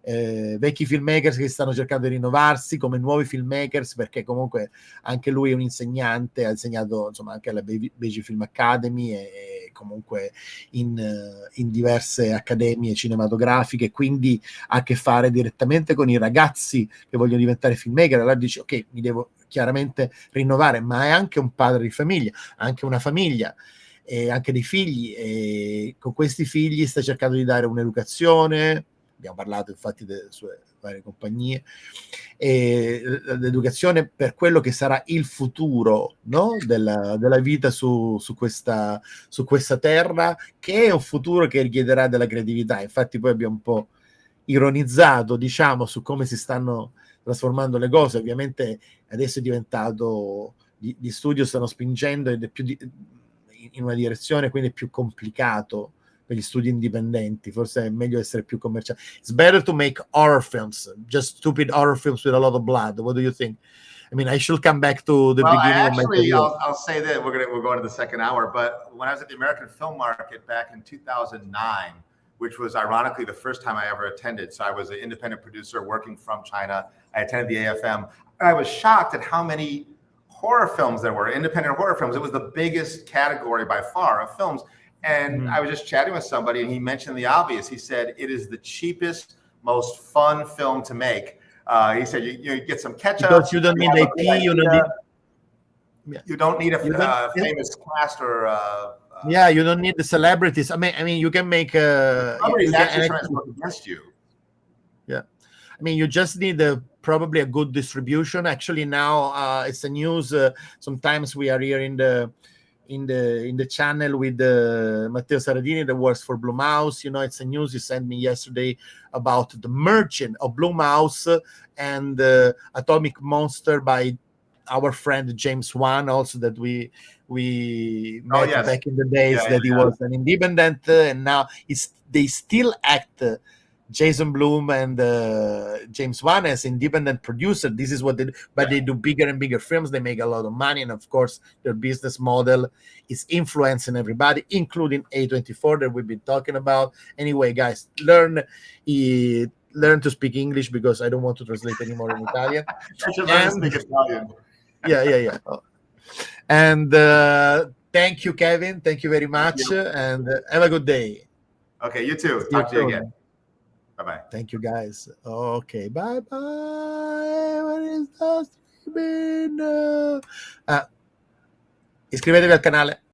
vecchi filmmakers che stanno cercando di rinnovarsi, come nuovi filmmakers, perché comunque anche lui è un insegnante, ha insegnato insomma anche alla Beijing Film Academy e comunque in diverse accademie cinematografiche, quindi ha a che fare direttamente con i ragazzi che vogliono diventare filmmaker. Allora dice: ok, mi devo chiaramente rinnovare, ma è anche un padre di famiglia, anche una famiglia e anche dei figli, e con questi figli sta cercando di dare un'educazione. Abbiamo parlato infatti delle sue varie compagnie, e l'educazione per quello che sarà il futuro, no? della vita su questa terra, che è un futuro che richiederà della creatività. Infatti poi abbiamo un po' ironizzato, diciamo, su come si stanno trasformando le cose. Ovviamente adesso è diventato, gli studio stanno spingendo ed è più in una direzione, quindi è più complicato per gli studi indipendenti. Forse è meglio essere più commerciali. It's better to make horror films, just stupid horror films with a lot of blood. What do you think? I mean, I should come back to the beginning of my career. I'll say that we're going to the second hour, but when I was at the American Film Market back in 2009, which was ironically the first time I ever attended. So I was an independent producer working from China. I attended the AFM. I was shocked at how many horror films there were, independent horror films. It was the biggest category by far of films. And I was just chatting with somebody, and he mentioned the obvious. He said, it is the cheapest, most fun film to make. He said, you get some ketchup. Because you don't need AP, you don't need a famous cast or... yeah, you don't need the celebrities. I mean, you can make... celebrities actually trying to work against you. Yeah. I mean, you just need probably a good distribution. Actually, now it's the news. Sometimes we are here in the channel with Matteo Saradini that works for Blue Mouse. It's a news he sent me yesterday about the merging of Blue Mouse and Atomic Monster by our friend James Wan, also that we met back in the days he was an independent, and now they still act Jason Blum and James Wan as independent producer. This is what they do, but they do bigger and bigger films. They make a lot of money, and of course their business model is influencing everybody, including A24 that we've been talking about. Anyway, guys, learn to speak English, because I don't want to translate anymore in Italian. I should learn to speak Italian. Yeah. And thank you, Kevin. Thank you very much, and have a good day. Okay, you too. Talk to you again. Bye-bye. Thank you, guys. Okay, bye-bye. Where is the streaming? Iscrivetevi al canale.